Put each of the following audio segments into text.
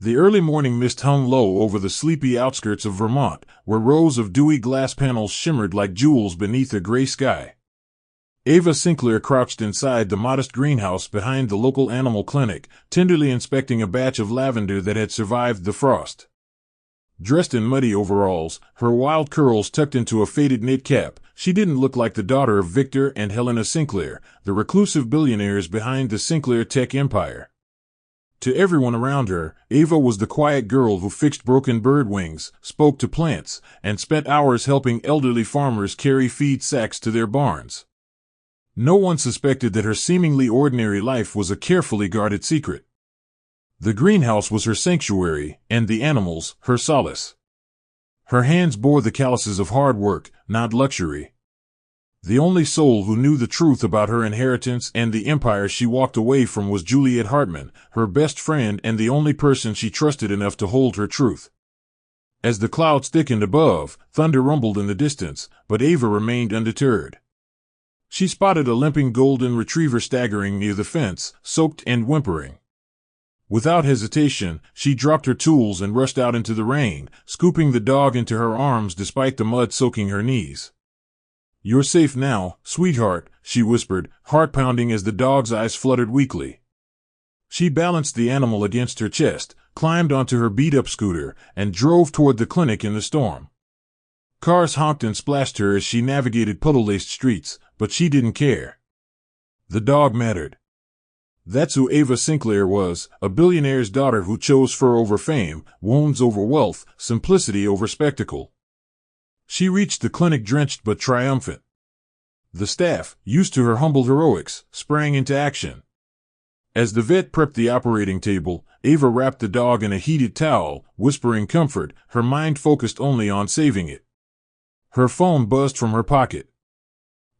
The early morning mist hung low over the sleepy outskirts of Vermont, where rows of dewy glass panels shimmered like jewels beneath a gray sky. Ava Sinclair crouched inside the modest greenhouse behind the local animal clinic, tenderly inspecting a batch of lavender that had survived the frost. Dressed in muddy overalls, her wild curls tucked into a faded knit cap, she didn't look like the daughter of Victor and Helena Sinclair, the reclusive billionaires behind the Sinclair tech empire. To everyone around her, Ava was the quiet girl who fixed broken bird wings, spoke to plants, and spent hours helping elderly farmers carry feed sacks to their barns. No one suspected that her seemingly ordinary life was a carefully guarded secret. The greenhouse was her sanctuary, and the animals, her solace. Her hands bore the calluses of hard work, not luxury. The only soul who knew the truth about her inheritance and the empire she walked away from was Juliet Hartman, her best friend and the only person she trusted enough to hold her truth. As the clouds thickened above, thunder rumbled in the distance, but Ava remained undeterred. She spotted a limping golden retriever staggering near the fence, soaked and whimpering. Without hesitation, she dropped her tools and rushed out into the rain, scooping the dog into her arms despite the mud soaking her knees. "You're safe now, sweetheart," she whispered, heart pounding as the dog's eyes fluttered weakly. She balanced the animal against her chest, climbed onto her beat-up scooter, and drove toward the clinic in the storm. Cars honked and splashed her as she navigated puddle-laced streets, but she didn't care. The dog mattered. That's who Ava Sinclair was, a billionaire's daughter who chose fur over fame, wounds over wealth, simplicity over spectacle. She reached the clinic drenched but triumphant. The staff, used to her humble heroics, sprang into action. As the vet prepped the operating table, Ava wrapped the dog in a heated towel, whispering comfort, her mind focused only on saving it. Her phone buzzed from her pocket.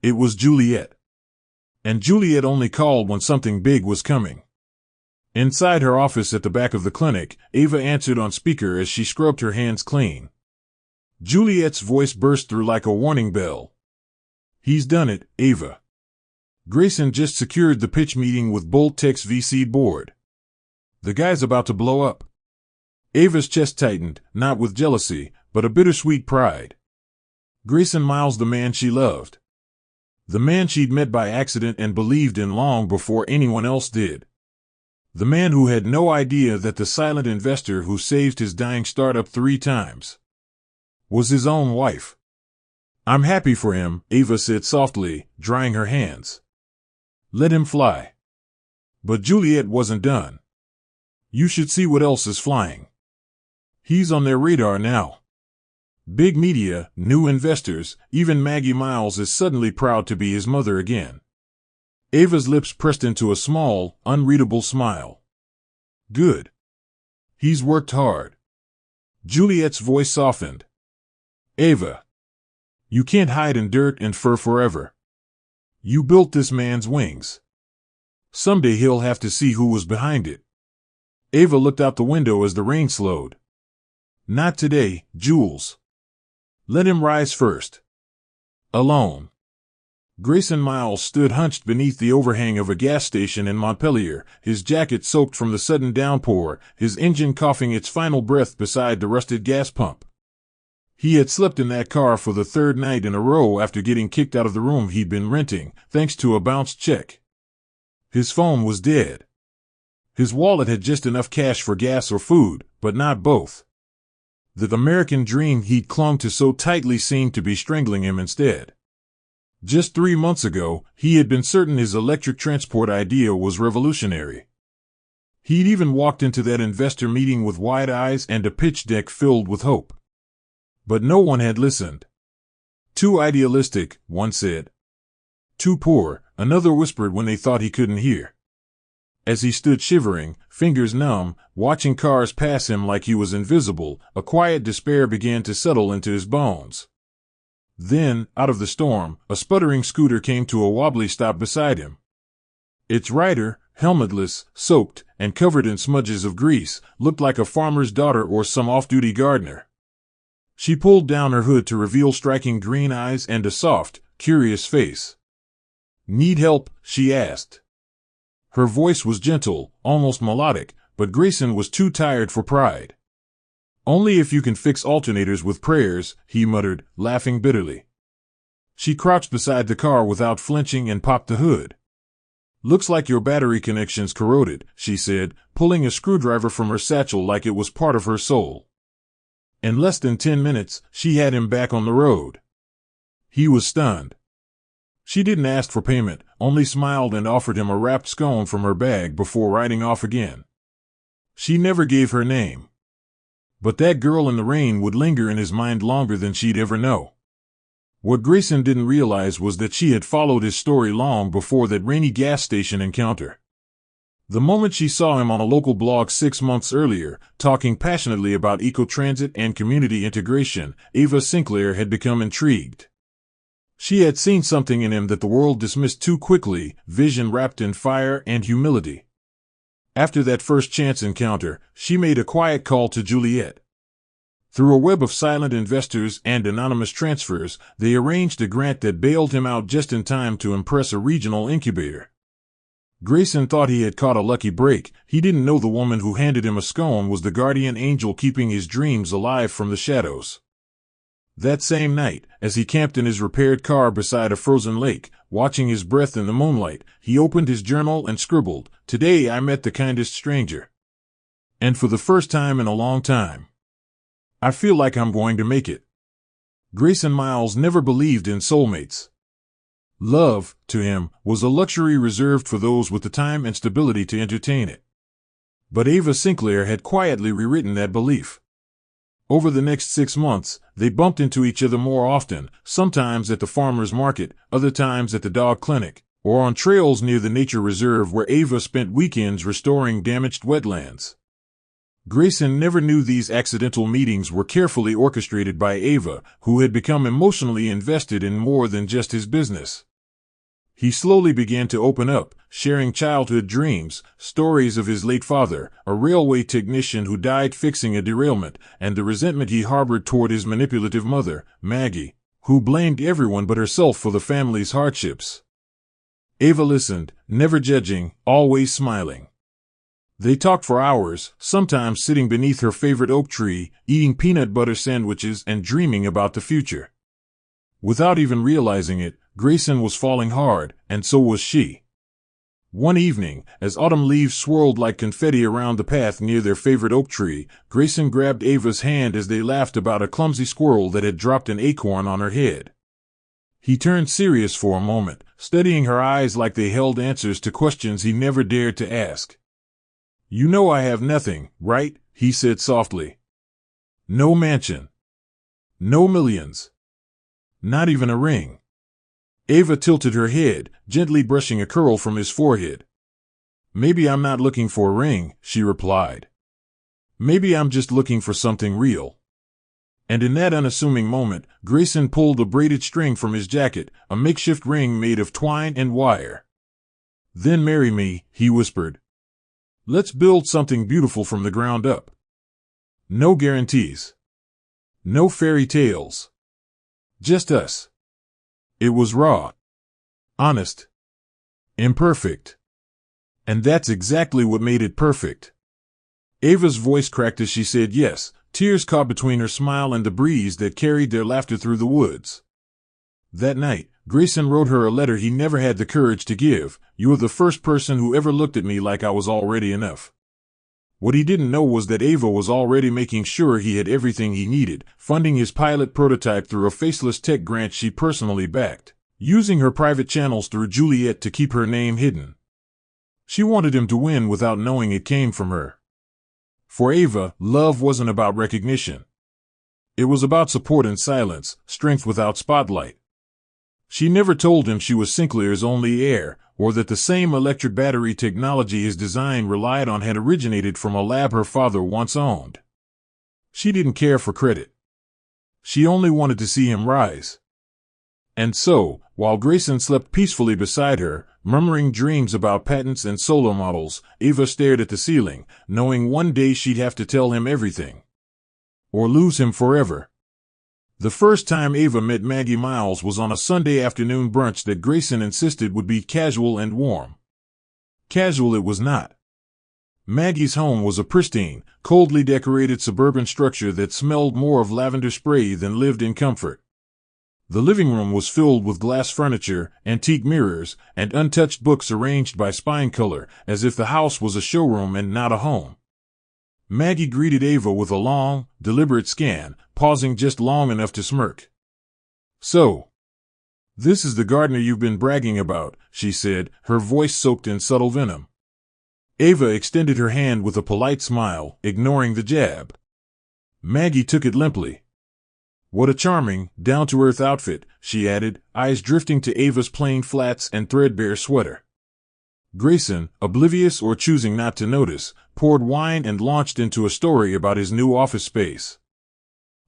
It was Juliet. And Juliet only called when something big was coming. Inside her office at the back of the clinic, Ava answered on speaker as she scrubbed her hands clean. Juliet's voice burst through like a warning bell. "He's done it, Ava. Grayson just secured the pitch meeting with Bolt Tech's VC board. The guy's about to blow up." Ava's chest tightened, not with jealousy, but a bittersweet pride. Grayson Miles, the man she loved. The man she'd met by accident and believed in long before anyone else did. The man who had no idea that the silent investor who saved his dying startup 3 times was his own wife. "I'm happy for him," Ava said softly, drying her hands. "Let him fly." But Juliet wasn't done. "You should see what else is flying. He's on their radar now. Big media, new investors, even Maggie Miles is suddenly proud to be his mother again." Ava's lips pressed into a small, unreadable smile. "Good. He's worked hard." Juliet's voice softened. "Ava, you can't hide in dirt and fur forever. You built this man's wings. Someday he'll have to see who was behind it." Ava looked out the window as the rain slowed. "Not today, Jules. Let him rise first." Alone. Grayson Miles stood hunched beneath the overhang of a gas station in Montpelier, his jacket soaked from the sudden downpour, his engine coughing its final breath beside the rusted gas pump. He had slept in that car for the 3rd night in a row after getting kicked out of the room he'd been renting, thanks to a bounced check. His phone was dead. His wallet had just enough cash for gas or food, but not both. The American dream he'd clung to so tightly seemed to be strangling him instead. Just 3 months ago, he had been certain his electric transport idea was revolutionary. He'd even walked into that investor meeting with wide eyes and a pitch deck filled with hope. But no one had listened. "Too idealistic," one said. "Too poor," another whispered when they thought he couldn't hear. As he stood shivering, fingers numb, watching cars pass him like he was invisible, a quiet despair began to settle into his bones. Then, out of the storm, a sputtering scooter came to a wobbly stop beside him. Its rider, helmetless, soaked, and covered in smudges of grease, looked like a farmer's daughter or some off-duty gardener. She pulled down her hood to reveal striking green eyes and a soft, curious face. "Need help?" she asked. Her voice was gentle, almost melodic, but Grayson was too tired for pride. "Only if you can fix alternators with prayers," he muttered, laughing bitterly. She crouched beside the car without flinching and popped the hood. "Looks like your battery connection's corroded," she said, pulling a screwdriver from her satchel like it was part of her soul. In less than 10 minutes, she had him back on the road. He was stunned. She didn't ask for payment, only smiled and offered him a wrapped scone from her bag before riding off again. She never gave her name. But that girl in the rain would linger in his mind longer than she'd ever know. What Grayson didn't realize was that she had followed his story long before that rainy gas station encounter. The moment she saw him on a local blog 6 months earlier, talking passionately about eco-transit and community integration, Ava Sinclair had become intrigued. She had seen something in him that the world dismissed too quickly, vision wrapped in fire and humility. After that first chance encounter, she made a quiet call to Juliet. Through a web of silent investors and anonymous transfers, they arranged a grant that bailed him out just in time to impress a regional incubator. Grayson thought he had caught a lucky break. He didn't know the woman who handed him a scone was the guardian angel keeping his dreams alive from the shadows. That same night, as he camped in his repaired car beside a frozen lake, watching his breath in the moonlight, he opened his journal and scribbled, "Today I met the kindest stranger. And for the first time in a long time, I feel like I'm going to make it." Grayson Miles never believed in soulmates. Love, to him, was a luxury reserved for those with the time and stability to entertain it. But Ava Sinclair had quietly rewritten that belief. Over the next 6 months, they bumped into each other more often, sometimes at the farmer's market, other times at the dog clinic, or on trails near the nature reserve where Ava spent weekends restoring damaged wetlands. Grayson never knew these accidental meetings were carefully orchestrated by Ava, who had become emotionally invested in more than just his business. He slowly began to open up, sharing childhood dreams, stories of his late father, a railway technician who died fixing a derailment, and the resentment he harbored toward his manipulative mother, Maggie, who blamed everyone but herself for the family's hardships. Ava listened, never judging, always smiling. They talked for hours, sometimes sitting beneath her favorite oak tree, eating peanut butter sandwiches and dreaming about the future. Without even realizing it, Grayson was falling hard, and so was she. One evening, as autumn leaves swirled like confetti around the path near their favorite oak tree, Grayson grabbed Ava's hand as they laughed about a clumsy squirrel that had dropped an acorn on her head. He turned serious for a moment, studying her eyes like they held answers to questions he never dared to ask. "You know I have nothing, right?" he said softly. "No mansion. No millions. Not even a ring." Ava tilted her head, gently brushing a curl from his forehead. "Maybe I'm not looking for a ring," she replied. "Maybe I'm just looking for something real." And in that unassuming moment, Grayson pulled a braided string from his jacket, a makeshift ring made of twine and wire. "Then marry me," he whispered. "Let's build something beautiful from the ground up. No guarantees. No fairy tales. Just us." It was raw. Honest. Imperfect. And that's exactly what made it perfect. Ava's voice cracked as she said yes, tears caught between her smile and the breeze that carried their laughter through the woods. That night, Grayson wrote her a letter he never had the courage to give. "You are the first person who ever looked at me like I was already enough." What he didn't know was that Ava was already making sure he had everything he needed, funding his pilot prototype through a faceless tech grant she personally backed, using her private channels through Juliet to keep her name hidden. She wanted him to win without knowing it came from her. For Ava, love wasn't about recognition. It was about support in silence, strength without spotlight. She never told him she was Sinclair's only heir, or that the same electric battery technology his design relied on had originated from a lab her father once owned. She didn't care for credit. She only wanted to see him rise. And so, while Grayson slept peacefully beside her, murmuring dreams about patents and solar models, Ava stared at the ceiling, knowing one day she'd have to tell him everything. Or lose him forever. The first time Ava met Maggie Miles was on a Sunday afternoon brunch that Grayson insisted would be casual and warm. Casual it was not. Maggie's home was a pristine, coldly decorated suburban structure that smelled more of lavender spray than lived in comfort. The living room was filled with glass furniture, antique mirrors, and untouched books arranged by spine color, as if the house was a showroom and not a home. Maggie greeted Ava with a long, deliberate scan, pausing just long enough to smirk. "So, this is the gardener you've been bragging about," she said, her voice soaked in subtle venom. Ava extended her hand with a polite smile, ignoring the jab. Maggie took it limply. "What a charming, down-to-earth outfit," she added, eyes drifting to Ava's plain flats and threadbare sweater. Grayson, oblivious or choosing not to notice, poured wine and launched into a story about his new office space.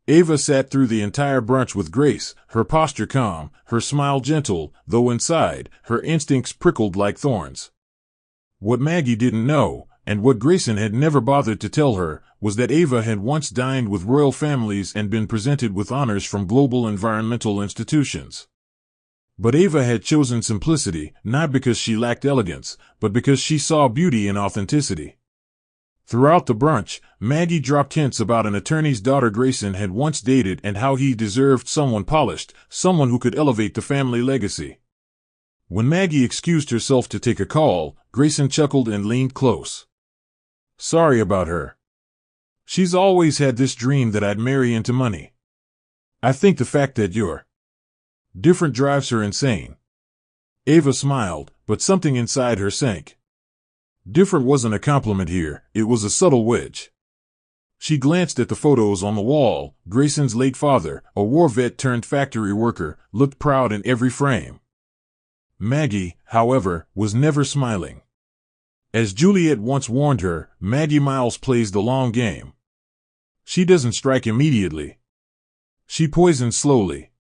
Ava sat through the entire brunch with grace, her posture calm, her smile gentle, though inside, her instincts prickled like thorns. What Maggie didn't know, and what Grayson had never bothered to tell her, was that Ava had once dined with royal families and been presented with honors from global environmental institutions. But Ava had chosen simplicity, not because she lacked elegance, but because she saw beauty in authenticity. Throughout the brunch, Maggie dropped hints about an attorney's daughter Grayson had once dated and how he deserved someone polished, someone who could elevate the family legacy. When Maggie excused herself to take a call, Grayson chuckled and leaned close. "Sorry about her. She's always had this dream that I'd marry into money. I think the fact that you're different drives her insane." Ava smiled, but something inside her sank. Different wasn't a compliment here, it was a subtle wedge. She glanced at the photos on the wall. Grayson's late father, a war vet turned factory worker, looked proud in every frame. Maggie, however, was never smiling. As Juliet once warned her, Maggie Miles plays the long game. She doesn't strike immediately. She poisons slowly.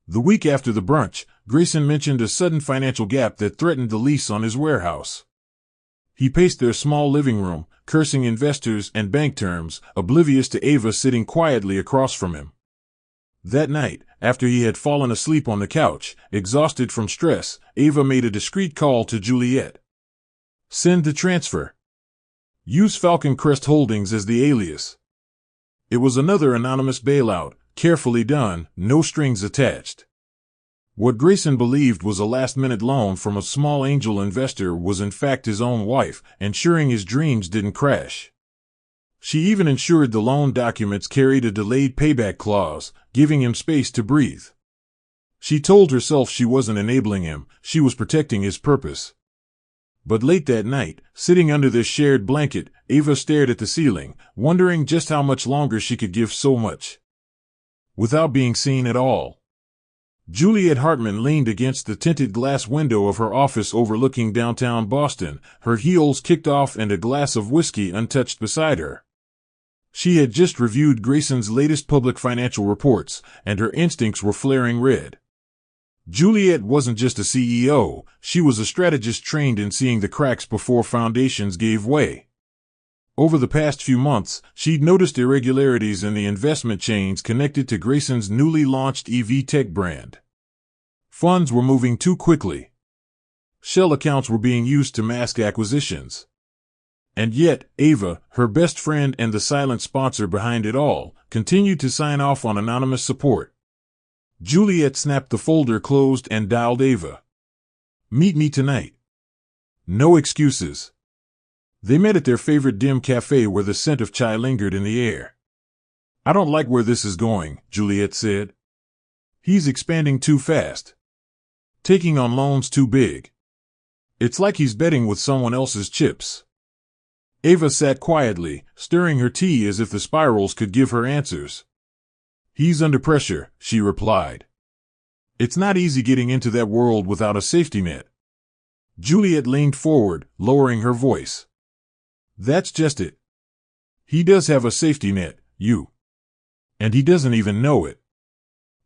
The week after the brunch, Grayson mentioned a sudden financial gap that threatened the lease on his warehouse. He paced their small living room, cursing investors and bank terms, oblivious to Ava sitting quietly across from him. That night, after he had fallen asleep on the couch, exhausted from stress, Ava made a discreet call to Juliet. "Send the transfer. Use Falcon Crest Holdings as the alias." It was another anonymous bailout, carefully done, no strings attached. What Grayson believed was a last-minute loan from a small angel investor was in fact his own wife, ensuring his dreams didn't crash. She even ensured the loan documents carried a delayed payback clause, giving him space to breathe. She told herself she wasn't enabling him, she was protecting his purpose. But late that night, sitting under their shared blanket, Ava stared at the ceiling, wondering just how much longer she could give so much without being seen at all. Juliet Hartman leaned against the tinted glass window of her office overlooking downtown Boston, her heels kicked off and a glass of whiskey untouched beside her. She had just reviewed Grayson's latest public financial reports, and her instincts were flaring red. Juliet wasn't just a CEO, she was a strategist trained in seeing the cracks before foundations gave way. Over the past few months, she'd noticed irregularities in the investment chains connected to Grayson's newly launched EV tech brand. Funds were moving too quickly. Shell accounts were being used to mask acquisitions. And yet, Ava, her best friend and the silent sponsor behind it all, continued to sign off on anonymous support. Juliet snapped the folder closed and dialed Ava. "Meet me tonight. No excuses." They met at their favorite dim cafe where the scent of chai lingered in the air. "I don't like where this is going," Juliet said. "He's expanding too fast. Taking on loans too big. It's like he's betting with someone else's chips." Ava sat quietly, stirring her tea as if the spirals could give her answers. "He's under pressure," she replied. "It's not easy getting into that world without a safety net." Juliet leaned forward, lowering her voice. "That's just it. He does have a safety net, you. And he doesn't even know it."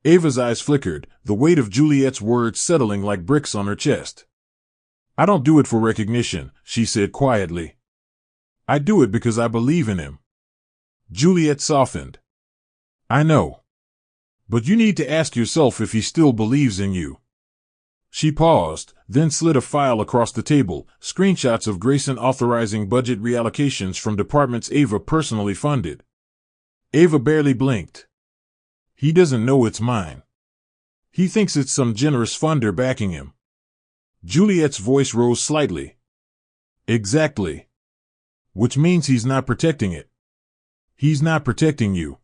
Ava's eyes flickered, the weight of Juliet's words settling like bricks on her chest. "I don't do it for recognition," she said quietly. "I do it because I believe in him." Juliet softened. "I know. But you need to ask yourself if he still believes in you." She paused, then slid a file across the table, screenshots of Grayson authorizing budget reallocations from departments Ava personally funded. Ava barely blinked. He doesn't know it's mine. He thinks it's some generous funder backing him. Juliet's voice rose slightly. Exactly. Which means he's not protecting it. He's not protecting you.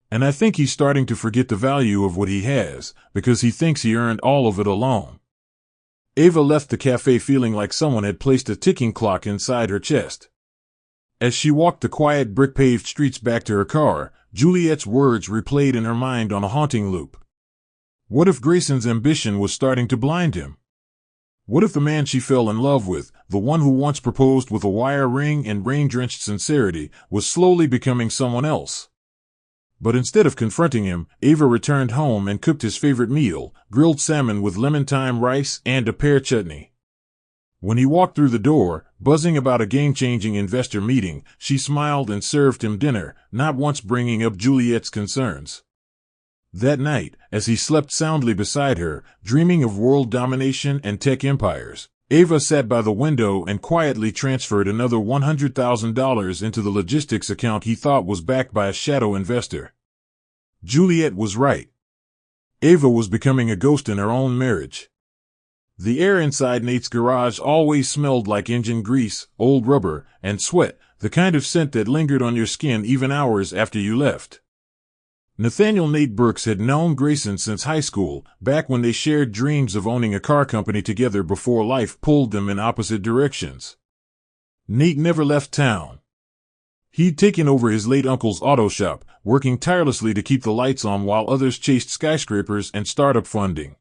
And I think he's starting to forget the value of what he has, because he thinks he earned all of it alone. Ava left the cafe feeling like someone had placed a ticking clock inside her chest. As she walked the quiet brick-paved streets back to her car, Juliet's words replayed in her mind on a haunting loop. What if Grayson's ambition was starting to blind him? What if the man she fell in love with, the one who once proposed with a wire ring and rain-drenched sincerity, was slowly becoming someone else? But instead of confronting him, Ava returned home and cooked his favorite meal, grilled salmon with lemon-thyme rice and a pear chutney. When he walked through the door, buzzing about a game-changing investor meeting, she smiled and served him dinner, not once bringing up Juliet's concerns. That night, as he slept soundly beside her, dreaming of world domination and tech empires, Ava sat by the window and quietly transferred another $100,000 into the logistics account he thought was backed by a shadow investor. Juliet was right. Ava was becoming a ghost in her own marriage. The air inside Nate's garage always smelled like engine grease, old rubber, and sweat, the kind of scent that lingered on your skin even hours after you left. Nathaniel Nate Brooks had known Grayson since high school, back when they shared dreams of owning a car company together before life pulled them in opposite directions. Nate never left town. He'd taken over his late uncle's auto shop, working tirelessly to keep the lights on while others chased skyscrapers and startup funding.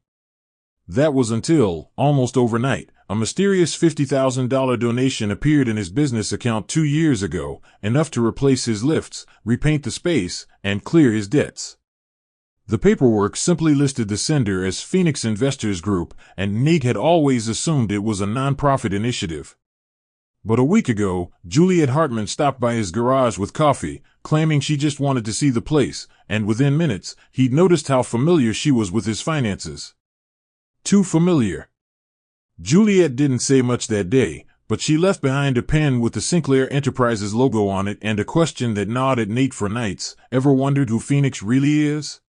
That was until, almost overnight, a mysterious $50,000 donation appeared in his business account 2 years ago, enough to replace his lifts, repaint the space, and clear his debts. The paperwork simply listed the sender as Phoenix Investors Group, and Nate had always assumed it was a nonprofit initiative. But a week ago, Juliet Hartman stopped by his garage with coffee, claiming she just wanted to see the place, and within minutes, he'd noticed how familiar she was with his finances. Too familiar. Juliet didn't say much that day, but she left behind a pen with the Sinclair Enterprises logo on it and a question that gnawed at Nate for nights. Ever wondered who Phoenix really is?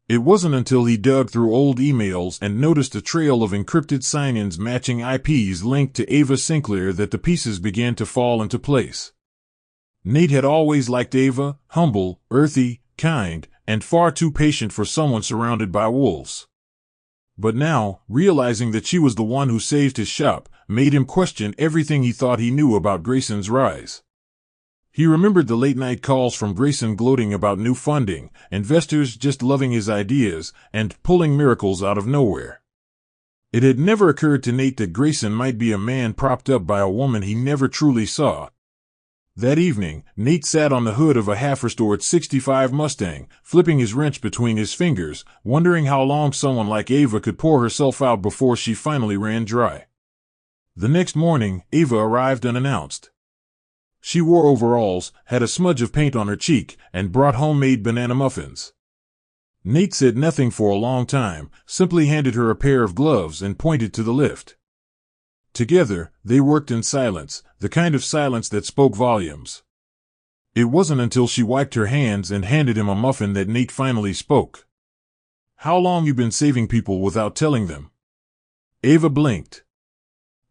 It wasn't until he dug through old emails and noticed a trail of encrypted sign-ins matching IPs linked to Ava Sinclair that the pieces began to fall into place. Nate had always liked Ava, humble, earthy, kind, and far too patient for someone surrounded by wolves. But now, realizing that she was the one who saved his shop, made him question everything he thought he knew about Grayson's rise. He remembered the late-night calls from Grayson gloating about new funding, investors just loving his ideas, and pulling miracles out of nowhere. It had never occurred to Nate that Grayson might be a man propped up by a woman he never truly saw. That evening, Nate sat on the hood of a half-restored '65 Mustang, flipping his wrench between his fingers, wondering how long someone like Ava could pour herself out before she finally ran dry. The next morning, Ava arrived unannounced. She wore overalls, had a smudge of paint on her cheek, and brought homemade banana muffins. Nate said nothing for a long time, simply handed her a pair of gloves and pointed to the lift. Together, they worked in silence, the kind of silence that spoke volumes. It wasn't until she wiped her hands and handed him a muffin that Nate finally spoke. "How long you been saving people without telling them?" Ava blinked.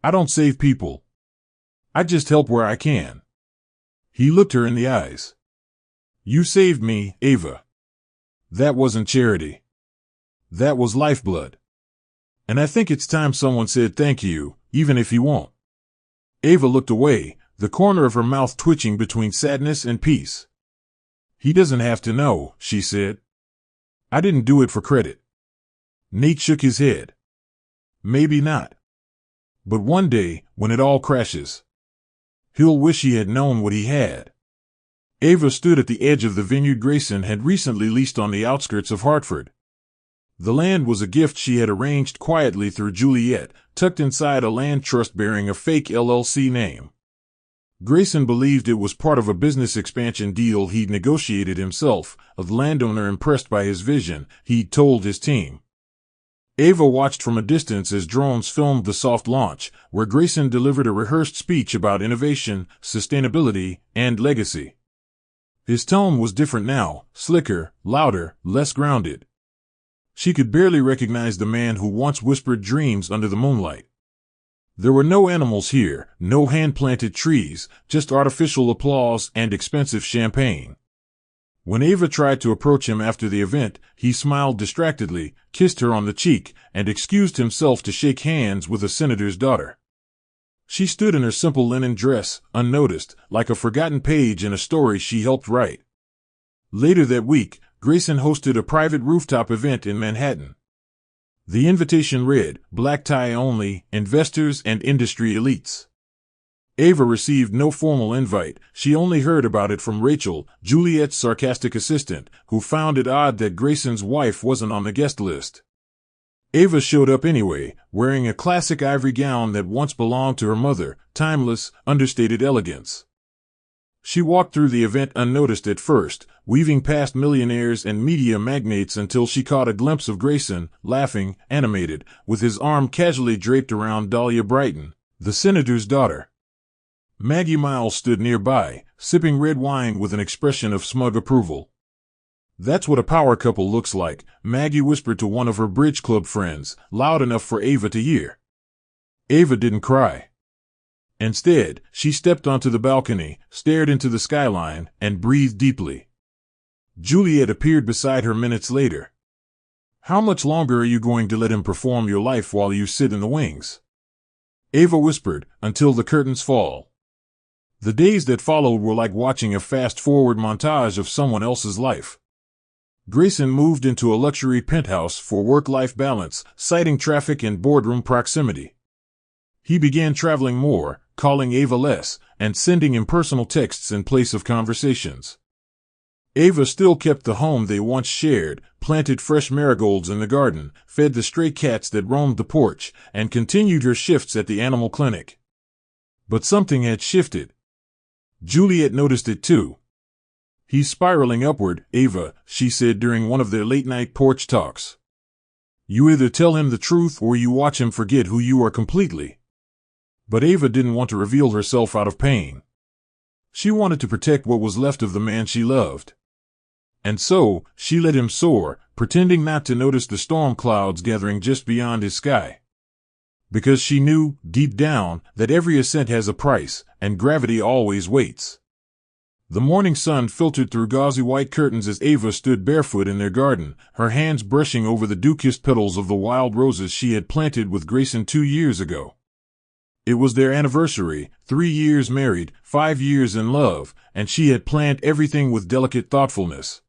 "I don't save people. I just help where I can." He looked her in the eyes. "You saved me, Ava. That wasn't charity. That was lifeblood. And I think it's time someone said thank you, even if you won't." Ava looked away, the corner of her mouth twitching between sadness and peace. "He doesn't have to know," she said. "I didn't do it for credit." Nate shook his head. "Maybe not. But one day, when it all crashes, he'll wish he had known what he had." Ava stood at the edge of the vineyard Grayson had recently leased on the outskirts of Hartford. The land was a gift she had arranged quietly through Juliet, tucked inside a land trust bearing a fake LLC name. Grayson believed it was part of a business expansion deal he'd negotiated himself, a landowner impressed by his vision, he'd told his team. Ava watched from a distance as drones filmed the soft launch, where Grayson delivered a rehearsed speech about innovation, sustainability, and legacy. His tone was different now, slicker, louder, less grounded. She could barely recognize the man who once whispered dreams under the moonlight. There were no animals here, no hand-planted trees, just artificial applause and expensive champagne. When Ava tried to approach him after the event, he smiled distractedly, kissed her on the cheek, and excused himself to shake hands with a senator's daughter. She stood in her simple linen dress, unnoticed, like a forgotten page in a story she helped write. Later that week, Grayson hosted a private rooftop event in Manhattan. The invitation read, "Black tie only, investors and industry elites." Ava received no formal invite. She only heard about it from Rachel, Juliet's sarcastic assistant, who found it odd that Grayson's wife wasn't on the guest list. Ava showed up anyway, wearing a classic ivory gown that once belonged to her mother, timeless, understated elegance. She walked through the event unnoticed at first, weaving past millionaires and media magnates until she caught a glimpse of Grayson, laughing, animated, with his arm casually draped around Dahlia Brighton, the senator's daughter. Maggie Miles stood nearby, sipping red wine with an expression of smug approval. "That's what a power couple looks like," Maggie whispered to one of her bridge club friends, loud enough for Ava to hear. Ava didn't cry. Instead, she stepped onto the balcony, stared into the skyline, and breathed deeply. Juliet appeared beside her minutes later. "How much longer are you going to let him perform your life while you sit in the wings?" Ava whispered, "Until the curtains fall." The days that followed were like watching a fast-forward montage of someone else's life. Grayson moved into a luxury penthouse for work-life balance, citing traffic and boardroom proximity. He began traveling more, calling Ava less, and sending impersonal texts in place of conversations. Ava still kept the home they once shared, planted fresh marigolds in the garden, fed the stray cats that roamed the porch, and continued her shifts at the animal clinic. But something had shifted. Juliet noticed it too. "He's spiraling upward, Ava," she said during one of their late-night porch talks. "You either tell him the truth or you watch him forget who you are completely." But Ava didn't want to reveal herself out of pain. She wanted to protect what was left of the man she loved. And so, she let him soar, pretending not to notice the storm clouds gathering just beyond his sky. Because she knew, deep down, that every ascent has a price, and gravity always waits. The morning sun filtered through gauzy white curtains as Ava stood barefoot in their garden, her hands brushing over the dew-kissed petals of the wild roses she had planted with Grayson 2 years ago. It was their anniversary, 3 years married, 5 years in love, and she had planned everything with delicate thoughtfulness.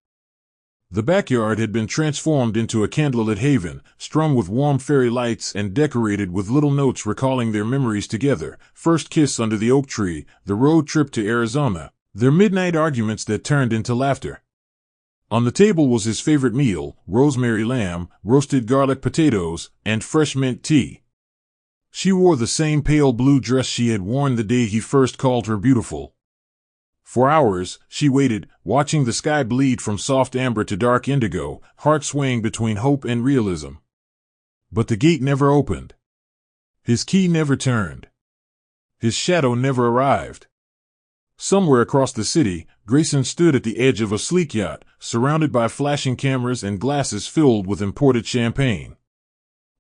The backyard had been transformed into a candlelit haven, strung with warm fairy lights and decorated with little notes recalling their memories together, first kiss under the oak tree, the road trip to Arizona, their midnight arguments that turned into laughter. On the table was his favorite meal, rosemary lamb, roasted garlic potatoes, and fresh mint tea. She wore the same pale blue dress she had worn the day he first called her beautiful. For hours, she waited, watching the sky bleed from soft amber to dark indigo, heart swaying between hope and realism. But the gate never opened. His key never turned. His shadow never arrived. Somewhere across the city, Grayson stood at the edge of a sleek yacht, surrounded by flashing cameras and glasses filled with imported champagne.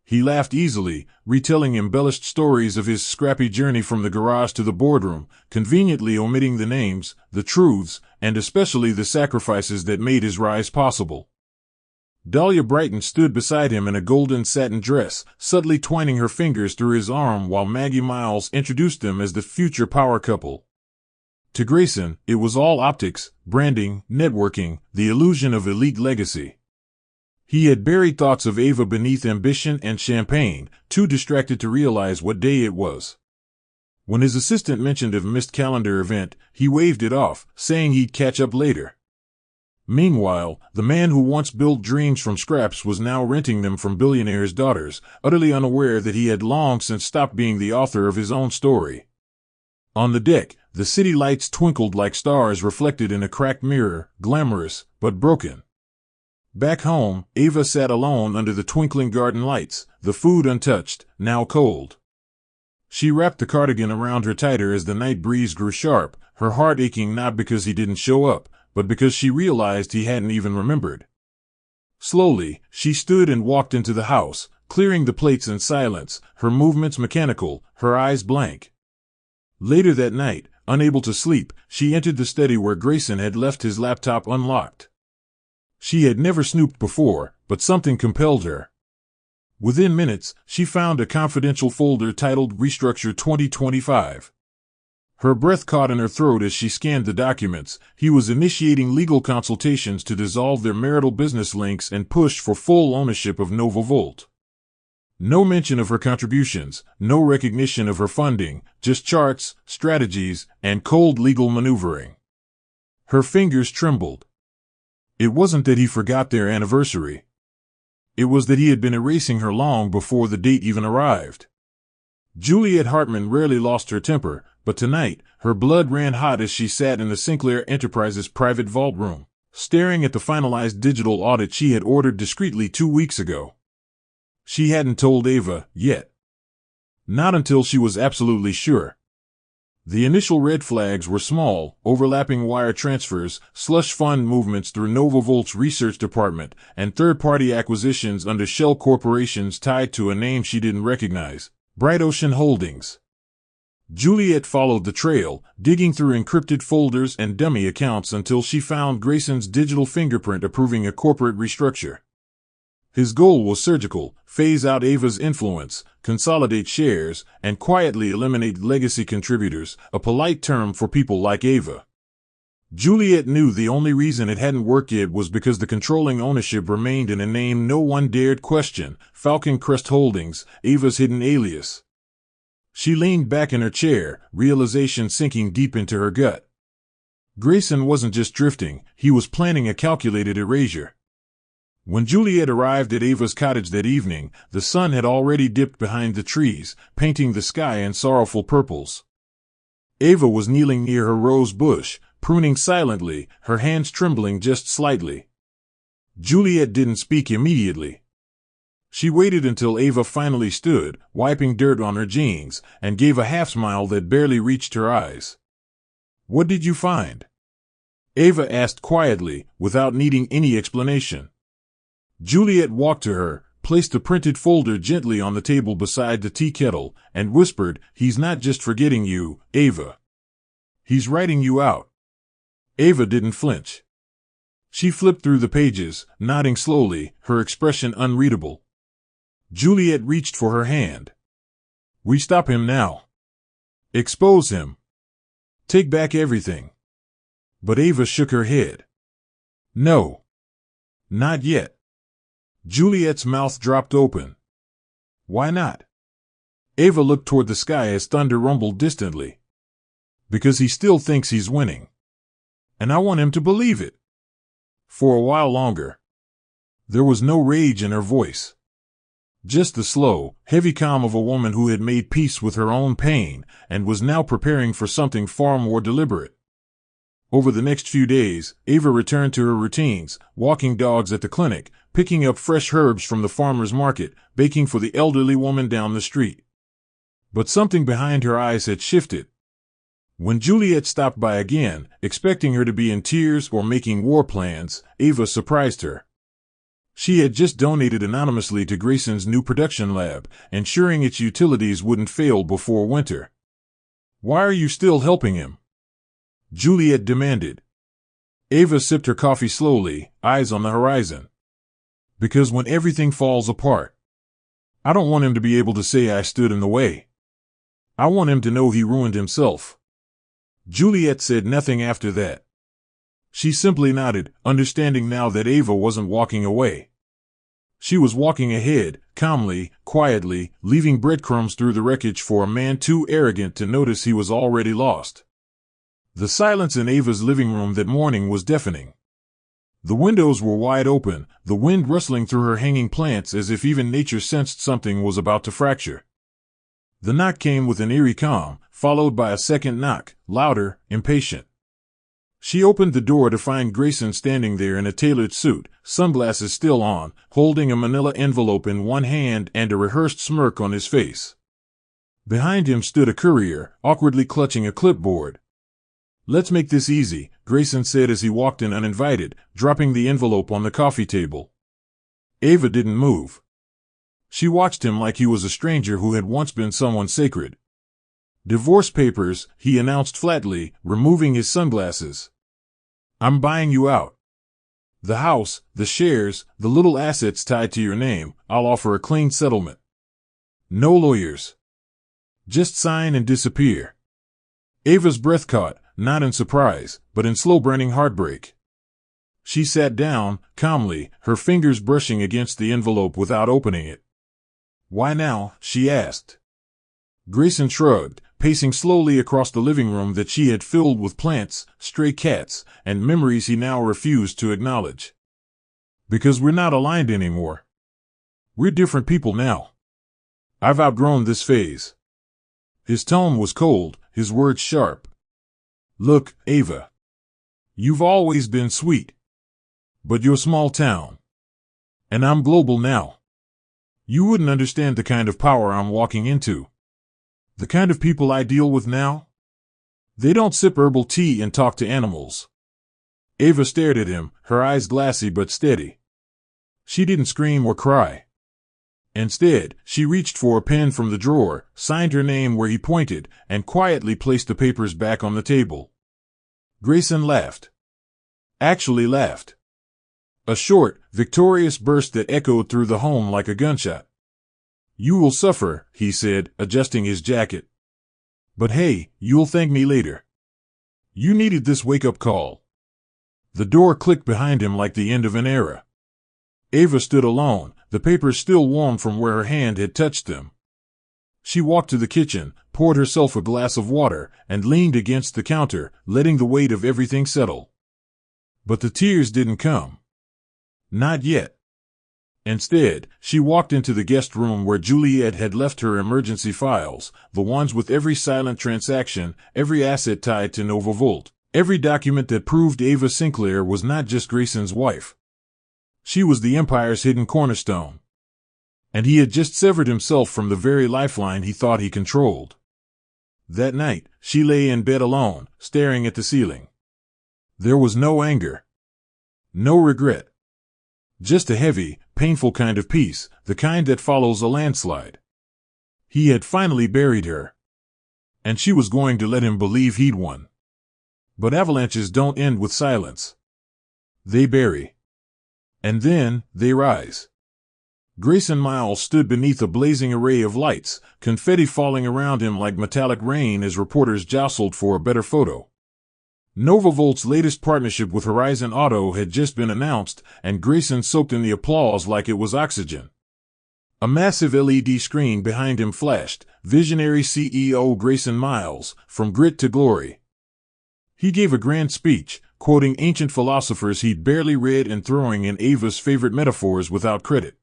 He laughed easily, retelling embellished stories of his scrappy journey from the garage to the boardroom, conveniently omitting the names, the truths, and especially the sacrifices that made his rise possible. Dahlia Brighton stood beside him in a golden satin dress, subtly twining her fingers through his arm while Maggie Miles introduced them as the future power couple. To Grayson, it was all optics, branding, networking, the illusion of elite legacy. He had buried thoughts of Ava beneath ambition and champagne, too distracted to realize what day it was. When his assistant mentioned a missed calendar event, he waved it off, saying he'd catch up later. Meanwhile, the man who once built dreams from scraps was now renting them from billionaires' daughters, utterly unaware that he had long since stopped being the author of his own story. On the deck, the city lights twinkled like stars reflected in a cracked mirror, glamorous, but broken. Back home, Ava sat alone under the twinkling garden lights, the food untouched, now cold. She wrapped the cardigan around her tighter as the night breeze grew sharp, her heart aching not because he didn't show up, but because she realized he hadn't even remembered. Slowly, she stood and walked into the house, clearing the plates in silence, her movements mechanical, her eyes blank. Later that night, unable to sleep, she entered the study where Grayson had left his laptop unlocked. She had never snooped before, but something compelled her. Within minutes, she found a confidential folder titled Restructure 2025. Her breath caught in her throat as she scanned the documents. He was initiating legal consultations to dissolve their marital business links and push for full ownership of Nova Volt. No mention of her contributions, no recognition of her funding, just charts, strategies, and cold legal maneuvering. Her fingers trembled. It wasn't that he forgot their anniversary. It was that he had been erasing her long before the date even arrived. Juliet Hartman rarely lost her temper, but tonight, her blood ran hot as she sat in the Sinclair Enterprises private vault room, staring at the finalized digital audit she had ordered discreetly 2 weeks ago. She hadn't told Ava, yet. Not until she was absolutely sure. The initial red flags were small, overlapping wire transfers, slush fund movements through Nova Volt's research department, and third-party acquisitions under shell corporations tied to a name she didn't recognize, Bright Ocean Holdings. Juliet followed the trail, digging through encrypted folders and dummy accounts until she found Grayson's digital fingerprint approving a corporate restructure. His goal was surgical: phase out Ava's influence, consolidate shares, and quietly eliminate legacy contributors, a polite term for people like Ava. Juliet knew the only reason it hadn't worked yet was because the controlling ownership remained in a name no one dared question: Falcon Crest Holdings, Ava's hidden alias. She leaned back in her chair, realization sinking deep into her gut. Grayson wasn't just drifting, he was planning a calculated erasure. When Juliet arrived at Ava's cottage that evening, the sun had already dipped behind the trees, painting the sky in sorrowful purples. Ava was kneeling near her rose bush, pruning silently, her hands trembling just slightly. Juliet didn't speak immediately. She waited until Ava finally stood, wiping dirt on her jeans, and gave a half-smile that barely reached her eyes. "What did you find?" Ava asked quietly, without needing any explanation. Juliet walked to her, placed the printed folder gently on the table beside the tea kettle, and whispered, "He's not just forgetting you, Ava. He's writing you out." Ava didn't flinch. She flipped through the pages, nodding slowly, her expression unreadable. Juliet reached for her hand. "We stop him now. Expose him. Take back everything." But Ava shook her head. "No. Not yet." Juliet's mouth dropped open. "Why not?" Ava looked toward the sky as thunder rumbled distantly. "Because he still thinks he's winning. And I want him to believe it." For a while longer. There was no rage in her voice. Just the slow, heavy calm of a woman who had made peace with her own pain and was now preparing for something far more deliberate. Over the next few days, Ava returned to her routines, walking dogs at the clinic, picking up fresh herbs from the farmer's market, baking for the elderly woman down the street. But something behind her eyes had shifted. When Juliet stopped by again, expecting her to be in tears or making war plans, Ava surprised her. She had just donated anonymously to Grayson's new production lab, ensuring its utilities wouldn't fail before winter. "Why are you still helping him?" Juliet demanded. Ava sipped her coffee slowly, eyes on the horizon. "Because when everything falls apart, I don't want him to be able to say I stood in the way. I want him to know he ruined himself." Juliet said nothing after that. She simply nodded, understanding now that Ava wasn't walking away. She was walking ahead, calmly, quietly, leaving breadcrumbs through the wreckage for a man too arrogant to notice he was already lost. The silence in Ava's living room that morning was deafening. The windows were wide open, the wind rustling through her hanging plants as if even nature sensed something was about to fracture. The knock came with an eerie calm, followed by a second knock, louder, impatient. She opened the door to find Grayson standing there in a tailored suit, sunglasses still on, holding a manila envelope in one hand and a rehearsed smirk on his face. Behind him stood a courier, awkwardly clutching a clipboard. "Let's make this easy," Grayson said as he walked in uninvited, dropping the envelope on the coffee table. Ava didn't move. She watched him like he was a stranger who had once been someone sacred. "Divorce papers," he announced flatly, removing his sunglasses. "I'm buying you out. The house, the shares, the little assets tied to your name, I'll offer a clean settlement. No lawyers. Just sign and disappear." Ava's breath caught, not in surprise, but in slow-burning heartbreak. She sat down, calmly, her fingers brushing against the envelope without opening it. "Why now?" she asked. Grayson shrugged, pacing slowly across the living room that she had filled with plants, stray cats, and memories he now refused to acknowledge. "Because we're not aligned anymore. We're different people now. I've outgrown this phase." His tone was cold, his words sharp. "Look, Ava. You've always been sweet. But you're small town. And I'm global now. You wouldn't understand the kind of power I'm walking into. The kind of people I deal with now? They don't sip herbal tea and talk to animals." Ava stared at him, her eyes glassy but steady. She didn't scream or cry. Instead, she reached for a pen from the drawer, signed her name where he pointed, and quietly placed the papers back on the table. Grayson laughed. Actually laughed. A short, victorious burst that echoed through the home like a gunshot. "You will suffer," he said, adjusting his jacket. "But hey, you'll thank me later. You needed this wake-up call." The door clicked behind him like the end of an era. Ava stood alone, the papers still warm from where her hand had touched them. She walked to the kitchen, poured herself a glass of water, and leaned against the counter, letting the weight of everything settle. But the tears didn't come. Not yet. Instead, she walked into the guest room where Juliet had left her emergency files, the ones with every silent transaction, every asset tied to Nova Volt, every document that proved Ava Sinclair was not just Grayson's wife. She was the Empire's hidden cornerstone. And he had just severed himself from the very lifeline he thought he controlled. That night, she lay in bed alone, staring at the ceiling. There was no anger. No regret. Just a heavy, painful kind of peace, the kind that follows a landslide. He had finally buried her. And she was going to let him believe he'd won. But avalanches don't end with silence. They bury. And then, they rise. Grayson Miles stood beneath a blazing array of lights, confetti falling around him like metallic rain as reporters jostled for a better photo. Nova Volt's latest partnership with Horizon Auto had just been announced, and Grayson soaked in the applause like it was oxygen. A massive LED screen behind him flashed, visionary CEO Grayson Miles, from grit to glory. He gave a grand speech, quoting ancient philosophers he'd barely read and throwing in Ava's favorite metaphors without credit.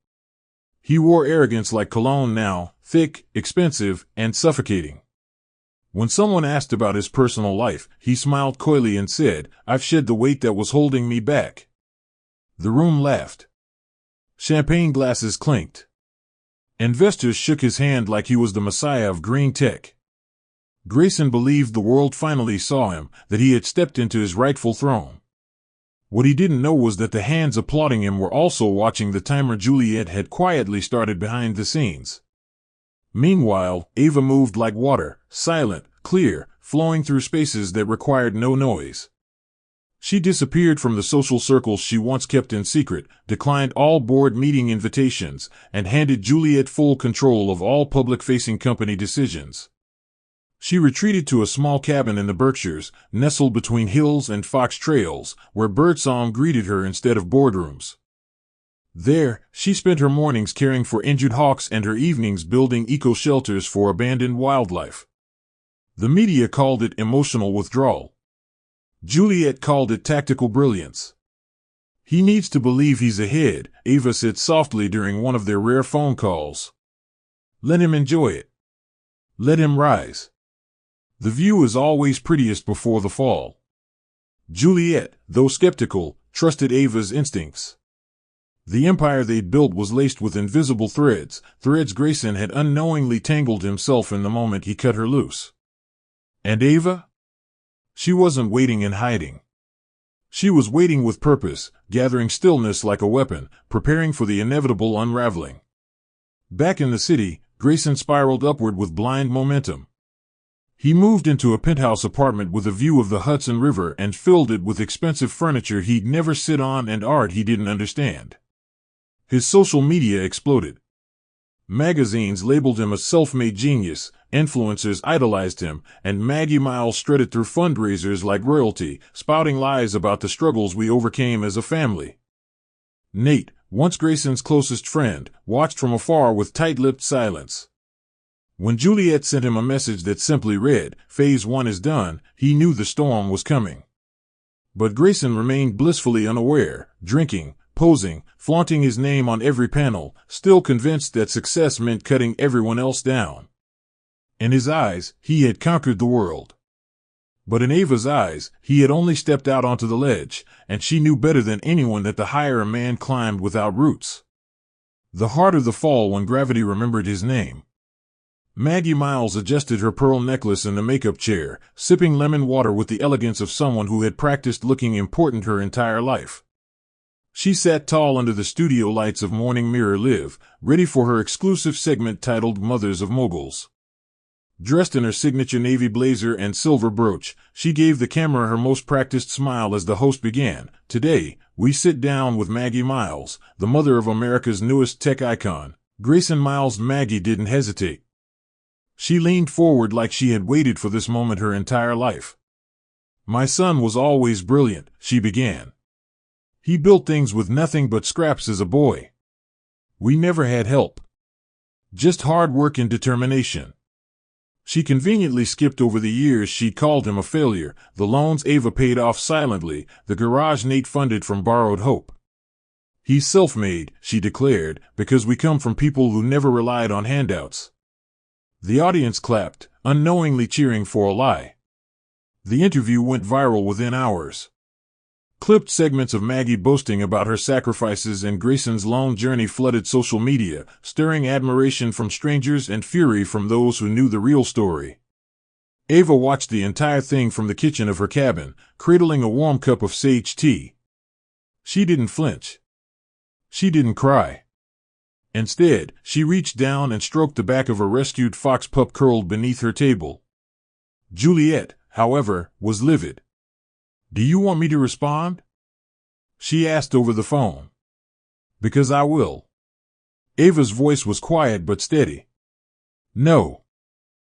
He wore arrogance like cologne now, thick, expensive, and suffocating. When someone asked about his personal life, he smiled coyly and said, "I've shed the weight that was holding me back." The room laughed. Champagne glasses clinked. Investors shook his hand like he was the messiah of green tech. Grayson believed the world finally saw him, that he had stepped into his rightful throne. What he didn't know was that the hands applauding him were also watching the timer Juliet had quietly started behind the scenes. Meanwhile, Ava moved like water, silent, clear, flowing through spaces that required no noise. She disappeared from the social circles she once kept in secret, declined all board meeting invitations, and handed Juliet full control of all public-facing company decisions. She retreated to a small cabin in the Berkshires, nestled between hills and fox trails, where birdsong greeted her instead of boardrooms. There, she spent her mornings caring for injured hawks and her evenings building eco-shelters for abandoned wildlife. The media called it emotional withdrawal. Juliet called it tactical brilliance. "He needs to believe he's ahead," Ava said softly during one of their rare phone calls. "Let him enjoy it. Let him rise. The view is always prettiest before the fall." Juliet, though skeptical, trusted Ava's instincts. The empire they'd built was laced with invisible threads Grayson had unknowingly tangled himself in the moment he cut her loose. And Ava? She wasn't waiting and hiding. She was waiting with purpose, gathering stillness like a weapon, preparing for the inevitable unraveling. Back in the city, Grayson spiraled upward with blind momentum. He moved into a penthouse apartment with a view of the Hudson River and filled it with expensive furniture he'd never sit on and art he didn't understand. His social media exploded. Magazines labeled him a self-made genius, influencers idolized him, and Maggie Miles strutted through fundraisers like royalty, spouting lies about the struggles we overcame as a family. Nate, once Grayson's closest friend, watched from afar with tight-lipped silence. When Juliet sent him a message that simply read, "Phase 1 is done," he knew the storm was coming. But Grayson remained blissfully unaware, drinking, posing, flaunting his name on every panel, still convinced that success meant cutting everyone else down. In his eyes, he had conquered the world. But in Ava's eyes, he had only stepped out onto the ledge, and she knew better than anyone that the higher a man climbed without roots, the harder the fall when gravity remembered his name. Maggie Miles adjusted her pearl necklace in the makeup chair, sipping lemon water with the elegance of someone who had practiced looking important her entire life. She sat tall under the studio lights of Morning Mirror Live, ready for her exclusive segment titled Mothers of Moguls. Dressed in her signature navy blazer and silver brooch, she gave the camera her most practiced smile as the host began. "Today, we sit down with Maggie Miles, the mother of America's newest tech icon, Grayson Miles." Maggie didn't hesitate. She leaned forward like she had waited for this moment her entire life. "My son was always brilliant," she began. "He built things with nothing but scraps as a boy. We never had help. Just hard work and determination." She conveniently skipped over the years she'd called him a failure, the loans Ava paid off silently, the garage Nate funded from borrowed hope. "He's self-made," she declared, "because we come from people who never relied on handouts." The audience clapped, unknowingly cheering for a lie. The interview went viral within hours. Clipped segments of Maggie boasting about her sacrifices and Grayson's long journey flooded social media, stirring admiration from strangers and fury from those who knew the real story. Ava watched the entire thing from the kitchen of her cabin, cradling a warm cup of sage tea. She didn't flinch. She didn't cry. Instead, she reached down and stroked the back of a rescued fox pup curled beneath her table. Juliet, however, was livid. "Do you want me to respond?" she asked over the phone. "Because I will." Ava's voice was quiet but steady. "No.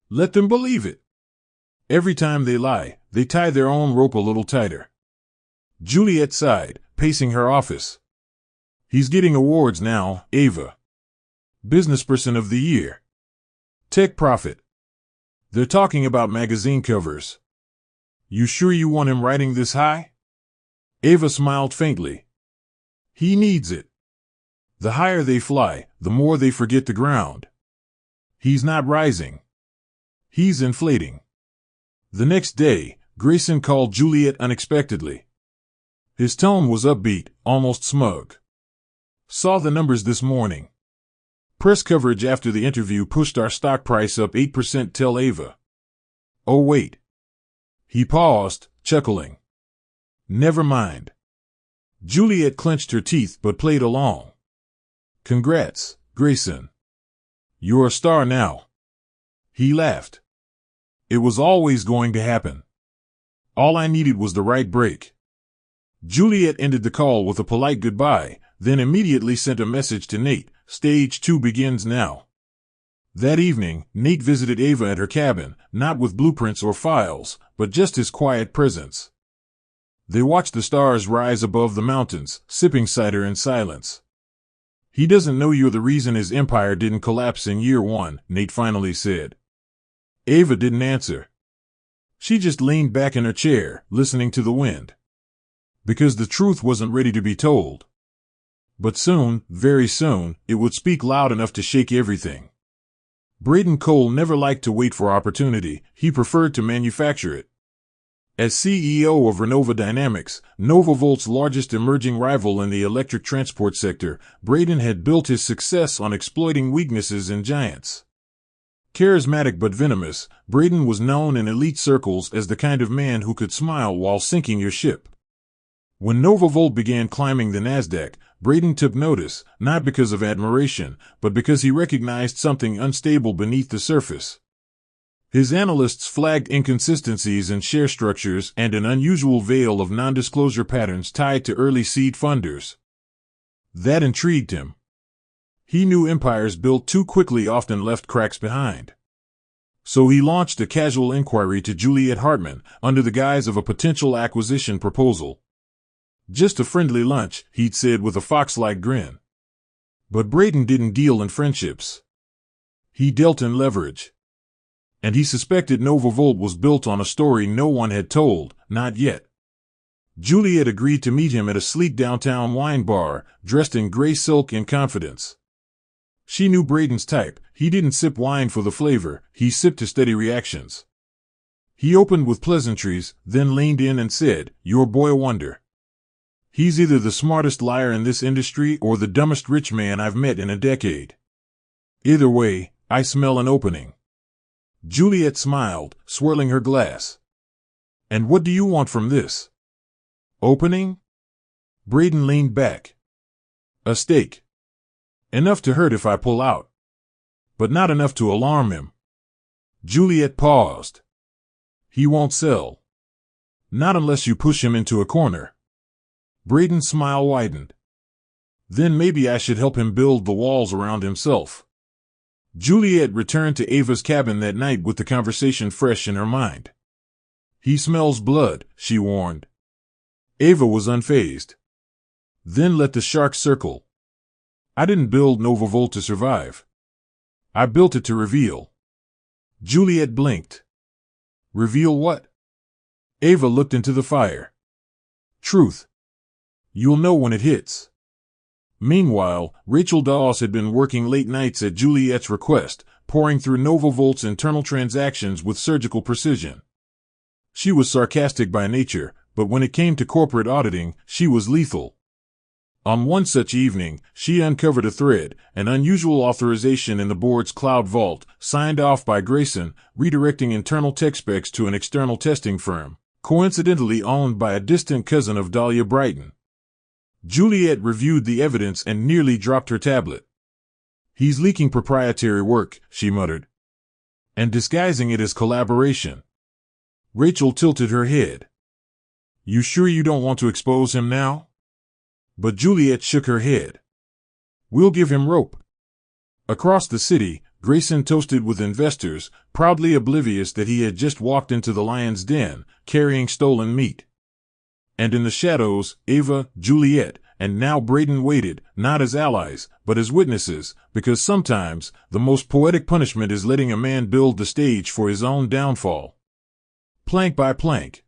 Let them believe it. Every time they lie, they tie their own rope a little tighter." Juliet sighed, pacing her office. "He's getting awards now, Ava. Businessperson of the Year. Tech Prophet. They're talking about magazine covers. You sure you want him riding this high?" Ava smiled faintly. "He needs it. The higher they fly, the more they forget the ground. He's not rising. He's inflating." The next day, Grayson called Juliet unexpectedly. His tone was upbeat, almost smug. "Saw the numbers this morning. Press coverage after the interview pushed our stock price up 8%. Tell Ava." "Oh wait." He paused, chuckling. "Never mind." Juliet clenched her teeth but played along. "Congrats, Grayson. You're a star now." He laughed. "It was always going to happen. All I needed was the right break." Juliet ended the call with a polite goodbye, then immediately sent a message to Nate. "Stage 2 begins now." That evening, Nate visited Ava at her cabin, not with blueprints or files, but just his quiet presence. They watched the stars rise above the mountains, sipping cider in silence. "He doesn't know you're the reason his empire didn't collapse in year 1, Nate finally said. Ava didn't answer. She just leaned back in her chair, listening to the wind. Because the truth wasn't ready to be told. But soon, very soon, it would speak loud enough to shake everything. Braden Cole never liked to wait for opportunity, he preferred to manufacture it. As CEO of Renova Dynamics, NovaVolt's largest emerging rival in the electric transport sector, Braden had built his success on exploiting weaknesses in giants. Charismatic but venomous, Braden was known in elite circles as the kind of man who could smile while sinking your ship. When NovaVolt began climbing the Nasdaq, Braden took notice, not because of admiration, but because he recognized something unstable beneath the surface. His analysts flagged inconsistencies in share structures and an unusual veil of non-disclosure patterns tied to early seed funders. That intrigued him. He knew empires built too quickly often left cracks behind. So he launched a casual inquiry to Juliet Hartman under the guise of a potential acquisition proposal. Just a friendly lunch, he'd said with a fox-like grin. But Braden didn't deal in friendships. He dealt in leverage. And he suspected NovaVolt was built on a story no one had told, not yet. Juliet agreed to meet him at a sleek downtown wine bar, dressed in gray silk in confidence. She knew Braden's type. He didn't sip wine for the flavor, he sipped to steady reactions. He opened with pleasantries, then leaned in and said, "Your boy wonder. He's either the smartest liar in this industry or the dumbest rich man I've met in a decade. Either way, I smell an opening." Juliet smiled, swirling her glass. "And what do you want from this opening?" Braden leaned back. "A stake. Enough to hurt if I pull out. But not enough to alarm him." Juliet paused. "He won't sell. Not unless you push him into a corner." Braden's smile widened. "Then maybe I should help him build the walls around himself." Juliet returned to Ava's cabin that night with the conversation fresh in her mind. "He smells blood," she warned. Ava was unfazed. "Then let the shark circle. I didn't build NovaVolt to survive. I built it to reveal." Juliet blinked. "Reveal what?" Ava looked into the fire. "Truth. You'll know when it hits." Meanwhile, Rachel Dawes had been working late nights at Juliet's request, poring through NovaVolt's internal transactions with surgical precision. She was sarcastic by nature, but when it came to corporate auditing, she was lethal. On one such evening, she uncovered a thread, an unusual authorization in the board's cloud vault, signed off by Grayson, redirecting internal tech specs to an external testing firm, coincidentally owned by a distant cousin of Dahlia Brighton. Juliet reviewed the evidence and nearly dropped her tablet. "He's leaking proprietary work," she muttered, "and disguising it as collaboration." Rachel tilted her head. "You sure you don't want to expose him now?" But Juliet shook her head. "We'll give him rope." Across the city, Grayson toasted with investors, proudly oblivious that he had just walked into the lion's den, carrying stolen meat. And in the shadows, Ava, Juliet, and now Braden waited, not as allies, but as witnesses, because sometimes, the most poetic punishment is letting a man build the stage for his own downfall. Plank by plank.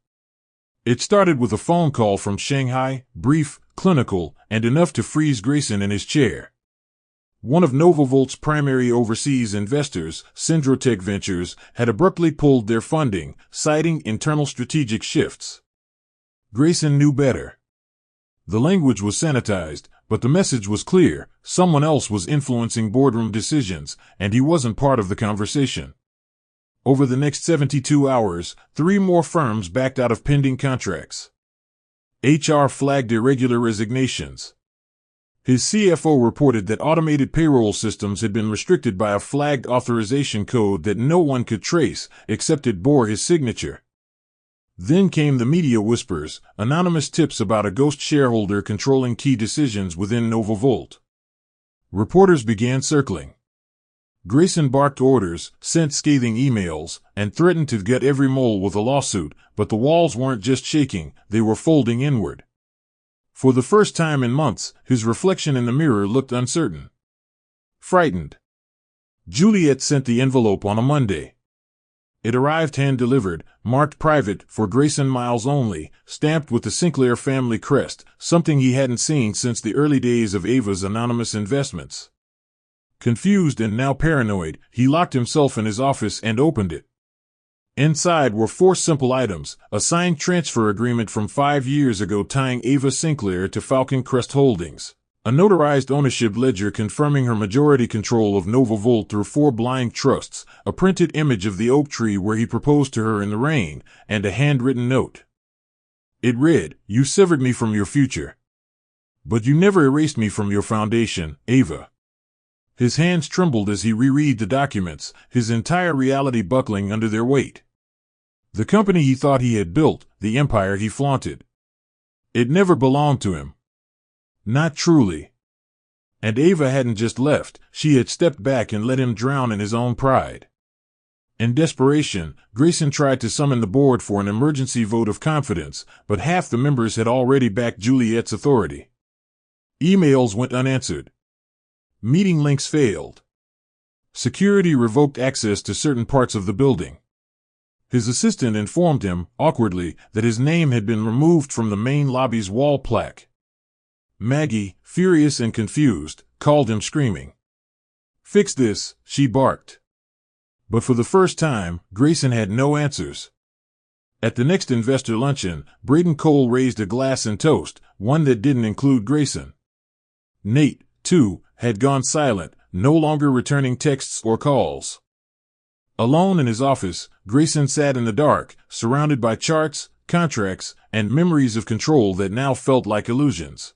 It started with a phone call from Shanghai, brief, clinical, and enough to freeze Grayson in his chair. One of NovaVolt's primary overseas investors, Syndrotech Ventures, had abruptly pulled their funding, citing internal strategic shifts. Grayson knew better. The language was sanitized, but the message was clear: someone else was influencing boardroom decisions, and he wasn't part of the conversation. Over the next 72 hours, 3 more firms backed out of pending contracts. HR flagged irregular resignations. His CFO reported that automated payroll systems had been restricted by a flagged authorization code that no one could trace, except it bore his signature. Then came the media whispers, anonymous tips about a ghost shareholder controlling key decisions within NovaVolt. Reporters began circling. Grayson barked orders, sent scathing emails, and threatened to gut every mole with a lawsuit, but the walls weren't just shaking, they were folding inward. For the first time in months, his reflection in the mirror looked uncertain. Frightened. Juliet sent the envelope on a Monday. It arrived hand-delivered, marked private, for Grayson Miles only, stamped with the Sinclair family crest, something he hadn't seen since the early days of Ava's anonymous investments. Confused and now paranoid, he locked himself in his office and opened it. Inside were 4 simple items: a signed transfer agreement from 5 years ago tying Ava Sinclair to Falcon Crest Holdings, a notarized ownership ledger confirming her majority control of Nova Volt through 4 blind trusts, a printed image of the oak tree where he proposed to her in the rain, and a handwritten note. It read, "You severed me from your future, but you never erased me from your foundation, Ava." His hands trembled as he reread the documents, his entire reality buckling under their weight. The company he thought he had built, the empire he flaunted. It never belonged to him. Not truly. And Ava hadn't just left, she had stepped back and let him drown in his own pride. In desperation, Grayson tried to summon the board for an emergency vote of confidence, but half the members had already backed Juliet's authority. Emails went unanswered. Meeting links failed. Security revoked access to certain parts of the building. His assistant informed him, awkwardly, that his name had been removed from the main lobby's wall plaque. Maggie, furious and confused, called him screaming. "Fix this," she barked. But for the first time, Grayson had no answers. At the next investor luncheon, Braden Cole raised a glass and toast, one that didn't include Grayson. Nate, too, had gone silent, no longer returning texts or calls. Alone in his office, Grayson sat in the dark, surrounded by charts, contracts, and memories of control that now felt like illusions.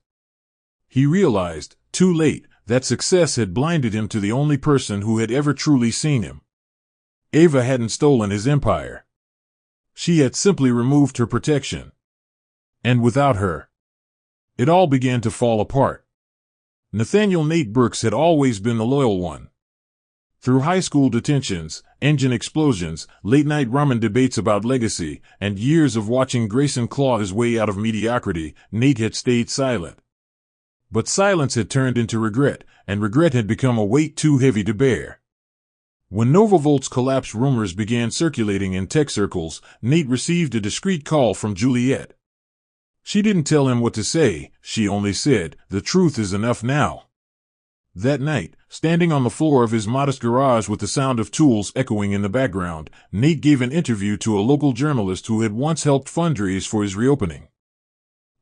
He realized, too late, that success had blinded him to the only person who had ever truly seen him. Ava hadn't stolen his empire. She had simply removed her protection. And without her, it all began to fall apart. Nathaniel Nate Brooks had always been the loyal one. Through high school detentions, engine explosions, late-night ramen debates about legacy, and years of watching Grayson claw his way out of mediocrity, Nate had stayed silent. But silence had turned into regret, and regret had become a weight too heavy to bear. When Nova Volt's collapse rumors began circulating in tech circles, Nate received a discreet call from Juliet. She didn't tell him what to say, she only said, "The truth is enough now." That night, standing on the floor of his modest garage with the sound of tools echoing in the background, Nate gave an interview to a local journalist who had once helped fundraise for his reopening.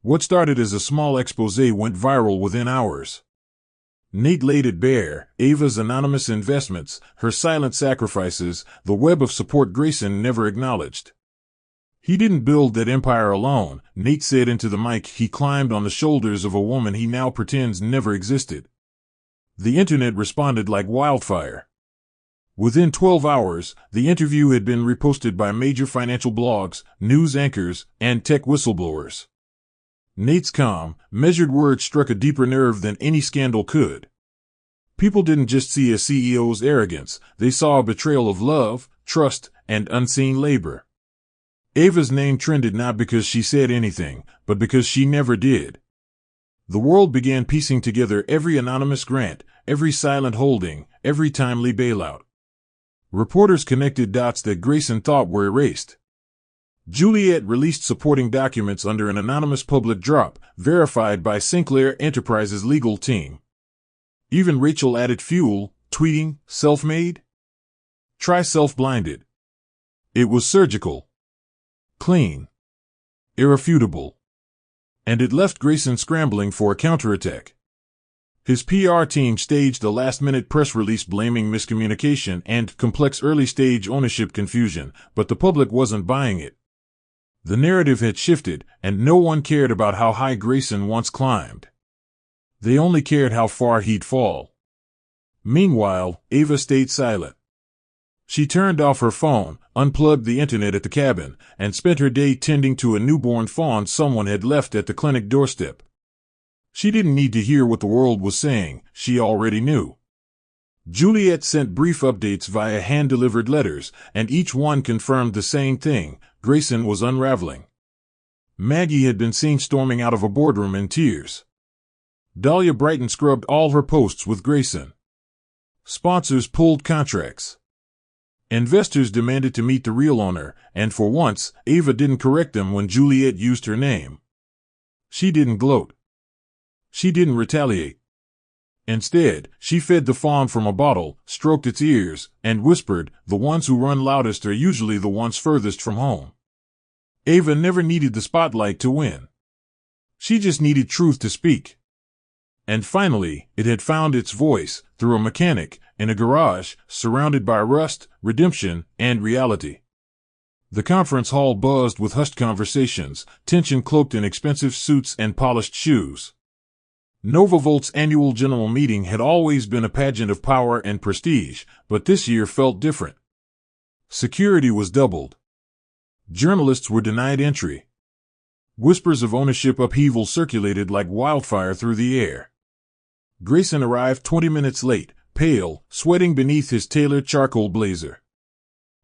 What started as a small exposé went viral within hours. Nate laid it bare: Ava's anonymous investments, her silent sacrifices, the web of support Grayson never acknowledged. He didn't build that empire alone, Nate said into the mic. He climbed on the shoulders of a woman he now pretends never existed. The internet responded like wildfire. Within 12 hours, the interview had been reposted by major financial blogs, news anchors, and tech whistleblowers. Nate's calm, measured words struck a deeper nerve than any scandal could. People didn't just see a CEO's arrogance, they saw a betrayal of love, trust, and unseen labor. Ava's name trended not because she said anything, but because she never did. The world began piecing together every anonymous grant, every silent holding, every timely bailout. Reporters connected dots that Grayson thought were erased. Juliet released supporting documents under an anonymous public drop, verified by Sinclair Enterprises' legal team. Even Rachel added fuel, tweeting, "Self-made? Try self-blinded." It was surgical. Clean. Irrefutable. And it left Grayson scrambling for a counterattack. His PR team staged a last-minute press release blaming miscommunication and complex early-stage ownership confusion, but the public wasn't buying it. The narrative had shifted, and no one cared about how high Grayson once climbed. They only cared how far he'd fall. Meanwhile, Ava stayed silent. She turned off her phone, unplugged the internet at the cabin, and spent her day tending to a newborn fawn someone had left at the clinic doorstep. She didn't need to hear what the world was saying, she already knew. Juliet sent brief updates via hand-delivered letters, and each one confirmed the same thing: Grayson was unraveling. Maggie had been seen storming out of a boardroom in tears. Dahlia Brighton scrubbed all her posts with Grayson. Sponsors pulled contracts. Investors demanded to meet the real owner, and for once, Ava didn't correct them when Juliet used her name. She didn't gloat. She didn't retaliate. Instead, she fed the fawn from a bottle, stroked its ears, and whispered, "The ones who run loudest are usually the ones furthest from home." Ava never needed the spotlight to win. She just needed truth to speak. And finally, it had found its voice, through a mechanic, in a garage, surrounded by rust, redemption, and reality. The conference hall buzzed with hushed conversations, tension cloaked in expensive suits and polished shoes. NovaVolt's annual general meeting had always been a pageant of power and prestige, but this year felt different. Security was doubled. Journalists were denied entry. Whispers of ownership upheaval circulated like wildfire through the air. Grayson arrived 20 minutes late, pale, sweating beneath his tailored charcoal blazer.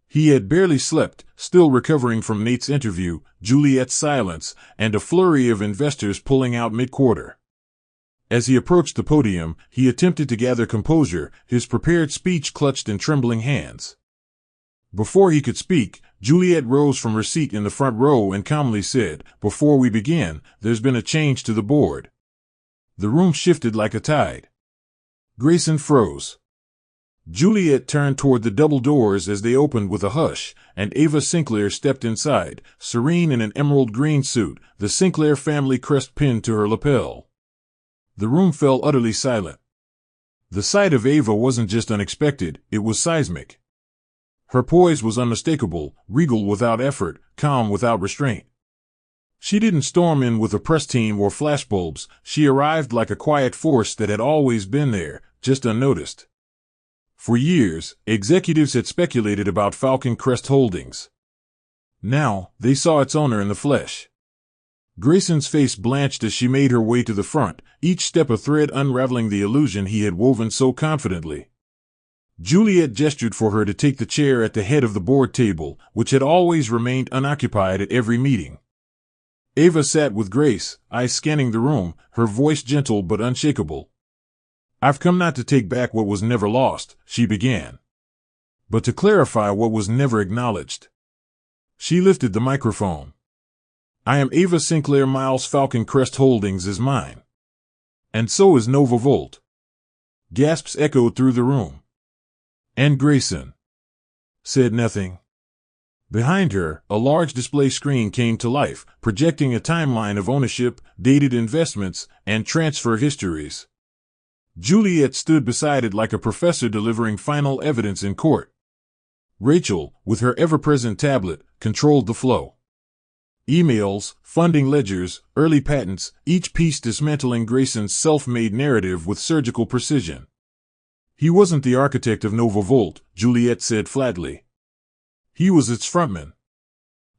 He had barely slept, still recovering from Nate's interview, Juliet's silence, and a flurry of investors pulling out mid-quarter. As he approached the podium, he attempted to gather composure, his prepared speech clutched in trembling hands. Before he could speak, Juliet rose from her seat in the front row and calmly said, "Before we begin, there's been a change to the board." The room shifted like a tide. Grayson froze. Juliet turned toward the double doors as they opened with a hush, and Ava Sinclair stepped inside, serene in an emerald green suit, the Sinclair family crest pinned to her lapel. The room fell utterly silent. The sight of Ava wasn't just unexpected, it was seismic. Her poise was unmistakable, regal without effort, calm without restraint. She didn't storm in with a press team or flashbulbs, she arrived like a quiet force that had always been there, just unnoticed. For years, executives had speculated about Falcon Crest Holdings. Now, they saw its owner in the flesh. Grayson's face blanched as she made her way to the front, each step a thread unraveling the illusion he had woven so confidently. Juliet gestured for her to take the chair at the head of the board table, which had always remained unoccupied at every meeting. Ava sat with Grace, eyes scanning the room, her voice gentle but unshakable. "I've come not to take back what was never lost," she began, but to clarify what was never acknowledged. She lifted the microphone. "I am Ava Sinclair Miles. Falcon Crest Holdings is mine. And so is NovaVolt." Gasps echoed through the room. And Grayson said nothing. Behind her, a large display screen came to life, projecting a timeline of ownership, dated investments, and transfer histories. Juliet stood beside it like a professor delivering final evidence in court. Rachel, with her ever-present tablet, controlled the flow. Emails, funding ledgers, early patents, each piece dismantling Grayson's self-made narrative with surgical precision. "He wasn't the architect of NovaVolt," Juliet said flatly. "He was its frontman."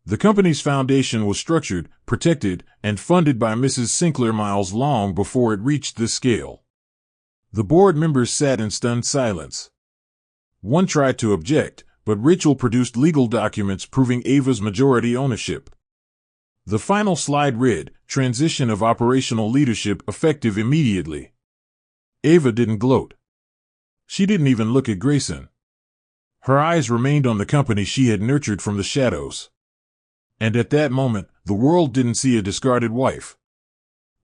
The company's foundation was structured, protected, and funded by Mrs. Sinclair Miles long before it reached this scale. The board members sat in stunned silence. One tried to object, but Rachel produced legal documents proving Ava's majority ownership. The final slide read, "Transition of operational leadership effective immediately." Ava didn't gloat. She didn't even look at Grayson. Her eyes remained on the company she had nurtured from the shadows. And at that moment, the world didn't see a discarded wife.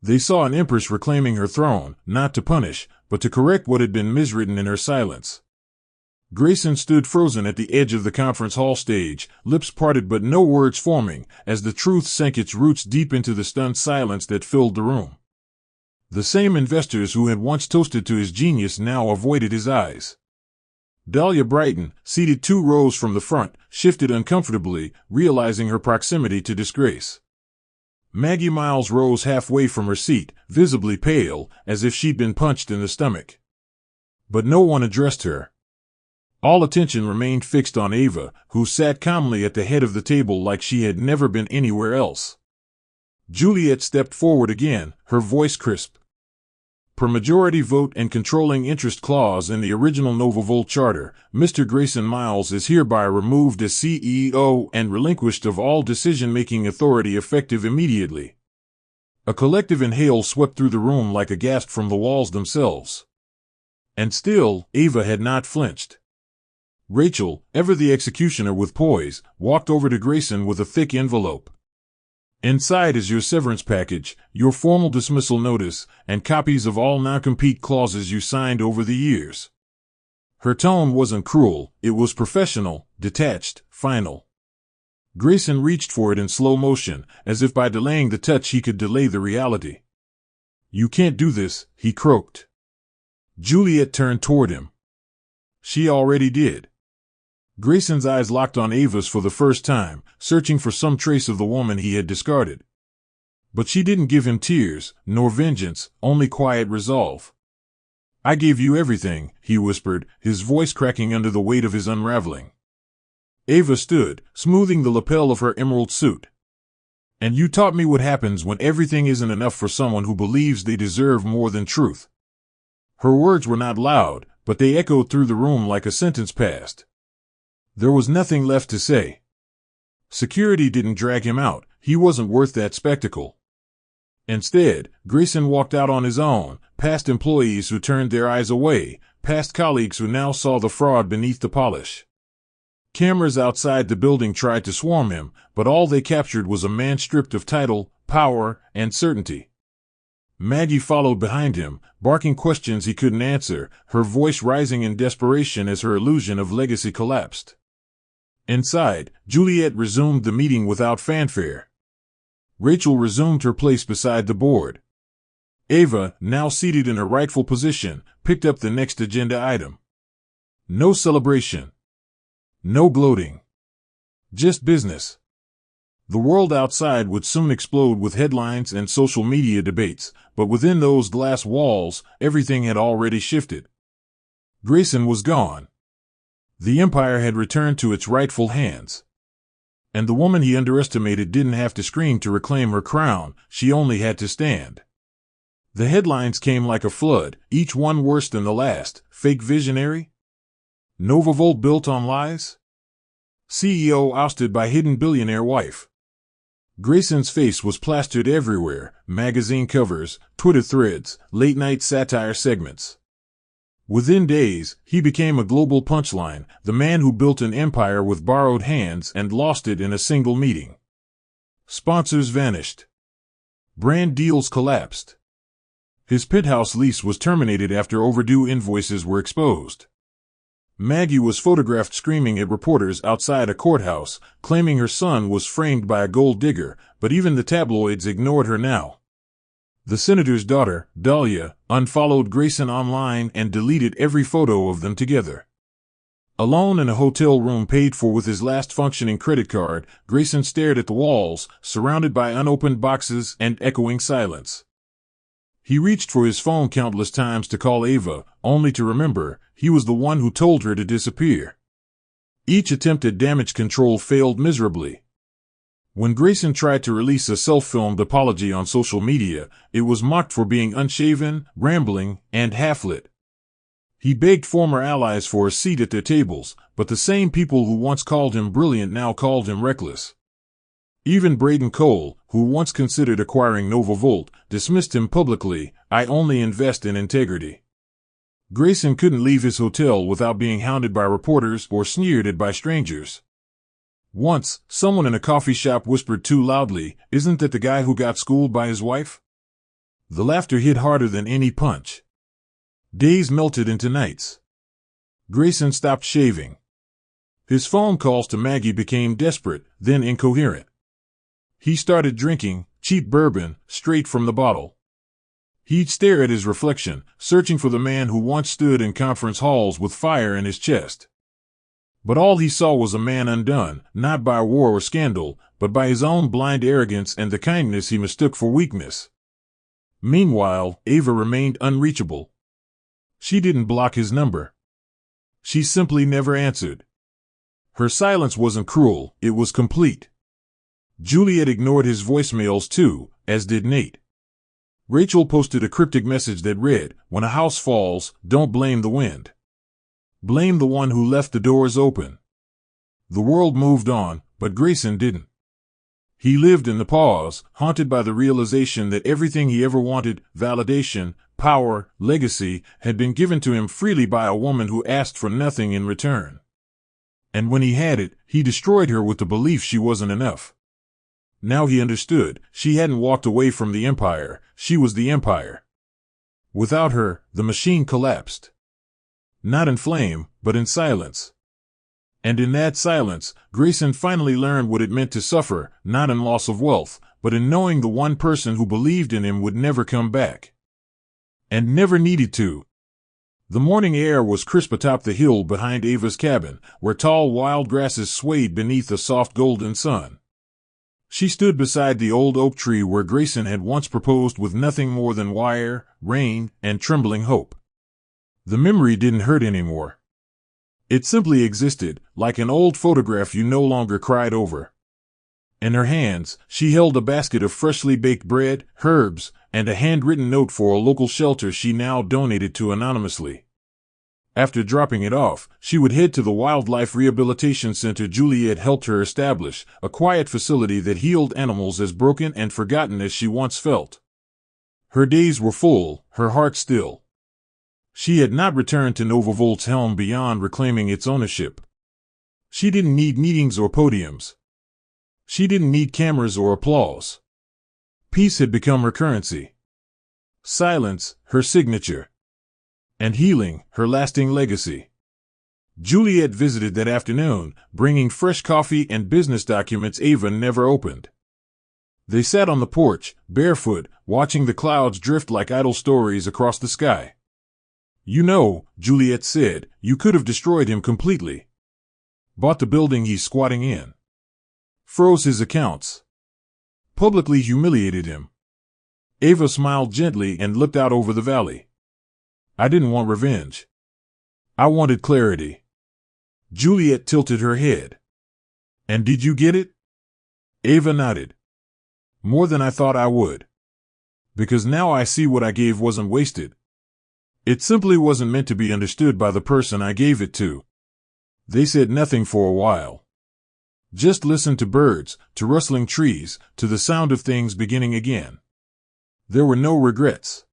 They saw an empress reclaiming her throne, not to punish, but to correct what had been miswritten in her silence. Grayson stood frozen at the edge of the conference hall stage, lips parted but no words forming, as the truth sank its roots deep into the stunned silence that filled the room. The same investors who had once toasted to his genius now avoided his eyes. Dahlia Brighton, seated 2 rows from the front, shifted uncomfortably, realizing her proximity to disgrace. Maggie Miles rose halfway from her seat, visibly pale, as if she'd been punched in the stomach. But no one addressed her. All attention remained fixed on Ava, who sat calmly at the head of the table like she had never been anywhere else. Juliet stepped forward again, her voice crisp. Per majority vote and controlling interest clause in the original NovaVolt charter, Mr. Grayson Miles is hereby removed as CEO and relinquished of all decision-making authority effective immediately. A collective inhale swept through the room like a gasp from the walls themselves. And still, Ava had not flinched. Rachel, ever the executioner with poise, walked over to Grayson with a thick envelope. Inside is your severance package, your formal dismissal notice, and copies of all non-compete clauses you signed over the years. Her tone wasn't cruel, it was professional, detached, final. Grayson reached for it in slow motion, as if by delaying the touch he could delay the reality. "You can't do this," he croaked. Juliet turned toward him. She already did. Grayson's eyes locked on Ava's for the first time, searching for some trace of the woman he had discarded. But she didn't give him tears, nor vengeance, only quiet resolve. "I gave you everything," he whispered, his voice cracking under the weight of his unraveling. Ava stood, smoothing the lapel of her emerald suit. "And you taught me what happens when everything isn't enough for someone who believes they deserve more than truth." Her words were not loud, but they echoed through the room like a sentence passed. There was nothing left to say. Security didn't drag him out, he wasn't worth that spectacle. Instead, Grayson walked out on his own, past employees who turned their eyes away, past colleagues who now saw the fraud beneath the polish. Cameras outside the building tried to swarm him, but all they captured was a man stripped of title, power, and certainty. Maggie followed behind him, barking questions he couldn't answer, her voice rising in desperation as her illusion of legacy collapsed. Inside, Juliet resumed the meeting without fanfare. Rachel resumed her place beside the board. Ava, now seated in her rightful position, picked up the next agenda item. No celebration. No gloating. Just business. The world outside would soon explode with headlines and social media debates, but within those glass walls, everything had already shifted. Grayson was gone. The empire had returned to its rightful hands. And the woman he underestimated didn't have to scream to reclaim her crown, she only had to stand. The headlines came like a flood, each one worse than the last. Fake visionary? Novavolt built on lies? CEO ousted by hidden billionaire wife. Grayson's face was plastered everywhere, magazine covers, Twitter threads, late-night satire segments. Within days, he became a global punchline, the man who built an empire with borrowed hands and lost it in a single meeting. Sponsors vanished. Brand deals collapsed. His penthouse lease was terminated after overdue invoices were exposed. Maggie was photographed screaming at reporters outside a courthouse, claiming her son was framed by a gold digger, but even the tabloids ignored her now. The senator's daughter, Dahlia, unfollowed Grayson online and deleted every photo of them together. Alone in a hotel room paid for with his last functioning credit card, Grayson stared at the walls, surrounded by unopened boxes and echoing silence. He reached for his phone countless times to call Ava, only to remember he was the one who told her to disappear. Each attempt at damage control failed miserably. When Grayson tried to release a self-filmed apology on social media, it was mocked for being unshaven, rambling, and half-lit. He begged former allies for a seat at their tables, but the same people who once called him brilliant now called him reckless. Even Braden Cole, who once considered acquiring Novavolt, dismissed him publicly. "I only invest in integrity." Grayson couldn't leave his hotel without being hounded by reporters or sneered at by strangers. Once, someone in a coffee shop whispered too loudly, "Isn't that the guy who got schooled by his wife?" The laughter hit harder than any punch. Days melted into nights. Grayson stopped shaving. His phone calls to Maggie became desperate, then incoherent. He started drinking cheap bourbon, straight from the bottle. He'd stare at his reflection, searching for the man who once stood in conference halls with fire in his chest. But all he saw was a man undone, not by war or scandal, but by his own blind arrogance and the kindness he mistook for weakness. Meanwhile, Ava remained unreachable. She didn't block his number. She simply never answered. Her silence wasn't cruel, it was complete. Juliet ignored his voicemails too, as did Nate. Rachel posted a cryptic message that read, "When a house falls, don't blame the wind. Blame the one who left the doors open." The world moved on, but Grayson didn't. He lived in the pause, haunted by the realization that everything he ever wanted, validation, power, legacy, had been given to him freely by a woman who asked for nothing in return. And when he had it, he destroyed her with the belief she wasn't enough. Now he understood. She hadn't walked away from the Empire. She was the Empire. Without her, the machine collapsed. Not in flame, but in silence. And in that silence, Grayson finally learned what it meant to suffer, not in loss of wealth, but in knowing the one person who believed in him would never come back. And never needed to. The morning air was crisp atop the hill behind Ava's cabin, where tall wild grasses swayed beneath a soft golden sun. She stood beside the old oak tree where Grayson had once proposed with nothing more than wire, rain, and trembling hope. The memory didn't hurt anymore. It simply existed, like an old photograph you no longer cried over. In her hands, she held a basket of freshly baked bread, herbs, and a handwritten note for a local shelter she now donated to anonymously. After dropping it off, she would head to the Wildlife Rehabilitation Center Juliet helped her establish, a quiet facility that healed animals as broken and forgotten as she once felt. Her days were full, her heart still. She had not returned to Nova Volt's helm beyond reclaiming its ownership. She didn't need meetings or podiums. She didn't need cameras or applause. Peace had become her currency. Silence, her signature. And healing, her lasting legacy. Juliet visited that afternoon, bringing fresh coffee and business documents Ava never opened. They sat on the porch, barefoot, watching the clouds drift like idle stories across the sky. "You know," Juliet said, "you could have destroyed him completely. Bought the building he's squatting in. Froze his accounts. Publicly humiliated him." Ava smiled gently and looked out over the valley. "I didn't want revenge. I wanted clarity." Juliet tilted her head. "And did you get it?" Ava nodded. "More than I thought I would. Because now I see what I gave wasn't wasted. It simply wasn't meant to be understood by the person I gave it to." They said nothing for a while. Just listened to birds, to rustling trees, to the sound of things beginning again. There were no regrets.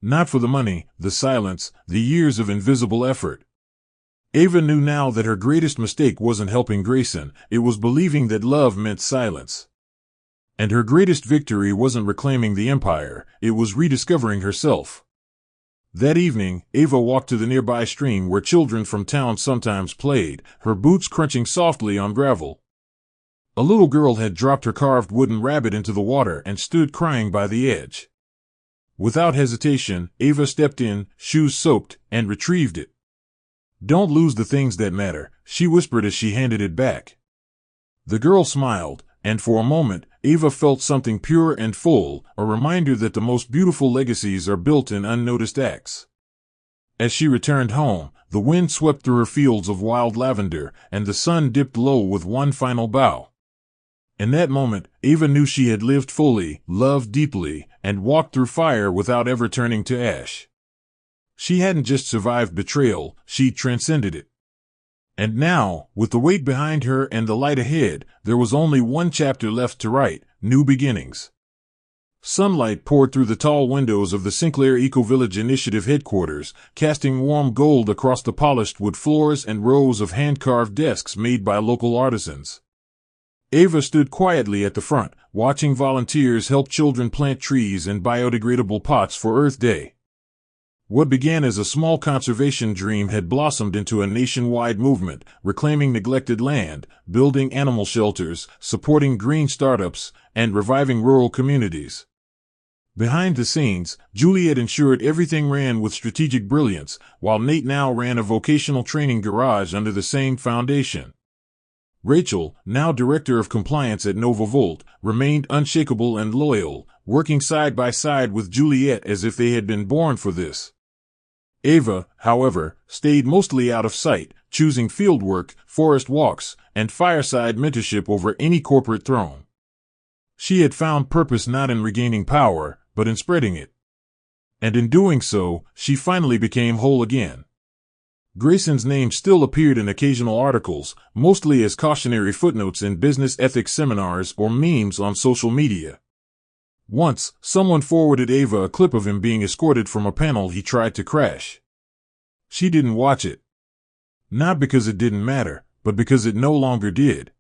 Not for the money, the silence, the years of invisible effort. Ava knew now that her greatest mistake wasn't helping Grayson, it was believing that love meant silence. And her greatest victory wasn't reclaiming the Empire, it was rediscovering herself. That evening, Ava walked to the nearby stream where children from town sometimes played, her boots crunching softly on gravel. A little girl had dropped her carved wooden rabbit into the water and stood crying by the edge. Without hesitation, Ava stepped in, shoes soaked, and retrieved it. "Don't lose the things that matter," she whispered as she handed it back. The girl smiled, and for a moment, Ava felt something pure and full, a reminder that the most beautiful legacies are built in unnoticed acts. As she returned home, the wind swept through her fields of wild lavender, and the sun dipped low with one final bow. In that moment, Ava knew she had lived fully, loved deeply, and walked through fire without ever turning to ash. She hadn't just survived betrayal, she'd transcended it. And now, with the weight behind her and the light ahead, there was only one chapter left to write, new beginnings. Sunlight poured through the tall windows of the Sinclair Eco-Village Initiative headquarters, casting warm gold across the polished wood floors and rows of hand-carved desks made by local artisans. Ava stood quietly at the front, watching volunteers help children plant trees in biodegradable pots for Earth Day. What began as a small conservation dream had blossomed into a nationwide movement, reclaiming neglected land, building animal shelters, supporting green startups, and reviving rural communities. Behind the scenes, Juliet ensured everything ran with strategic brilliance, while Nate now ran a vocational training garage under the same foundation. Rachel, now Director of Compliance at Nova Volt, remained unshakable and loyal, working side by side with Juliet as if they had been born for this. Ava, however, stayed mostly out of sight, choosing fieldwork, forest walks, and fireside mentorship over any corporate throne. She had found purpose not in regaining power, but in spreading it. And in doing so, she finally became whole again. Grayson's name still appeared in occasional articles, mostly as cautionary footnotes in business ethics seminars or memes on social media. Once, someone forwarded Ava a clip of him being escorted from a panel he tried to crash. She didn't watch it. Not because it didn't matter, but because it no longer did.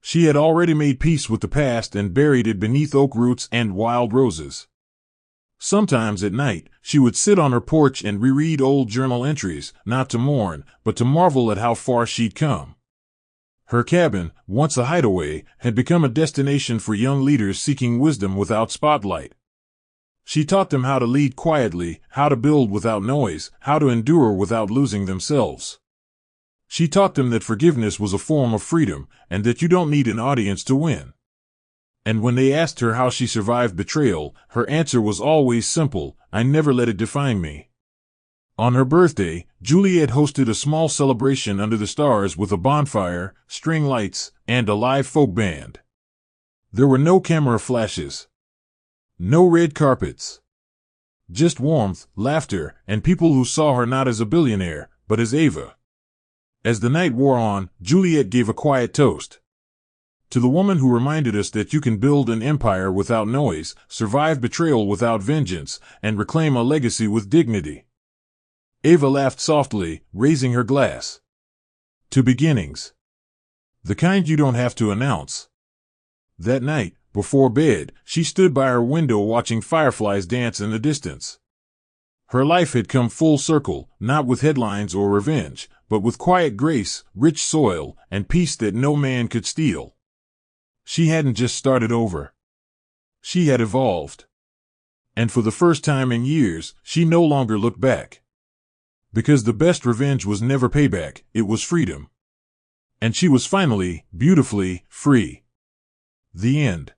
She had already made peace with the past and buried it beneath oak roots and wild roses. Sometimes at night, she would sit on her porch and reread old journal entries, not to mourn, but to marvel at how far she'd come. Her cabin, once a hideaway, had become a destination for young leaders seeking wisdom without spotlight. She taught them how to lead quietly, how to build without noise, how to endure without losing themselves. She taught them that forgiveness was a form of freedom, and that you don't need an audience to win. And when they asked her how she survived betrayal, her answer was always simple: I never let it define me. On her birthday, Juliet hosted a small celebration under the stars with a bonfire, string lights, and a live folk band. There were no camera flashes. No red carpets. Just warmth, laughter, and people who saw her not as a billionaire, but as Ava. As the night wore on, Juliet gave a quiet toast. To the woman who reminded us that you can build an empire without noise, survive betrayal without vengeance, and reclaim a legacy with dignity. Ava laughed softly, raising her glass. To beginnings. The kind you don't have to announce. That night, before bed, she stood by her window watching fireflies dance in the distance. Her life had come full circle, not with headlines or revenge, but with quiet grace, rich soil, and peace that no man could steal. She hadn't just started over. She had evolved. And for the first time in years, she no longer looked back. Because the best revenge was never payback, it was freedom. And she was finally, beautifully, free. The end.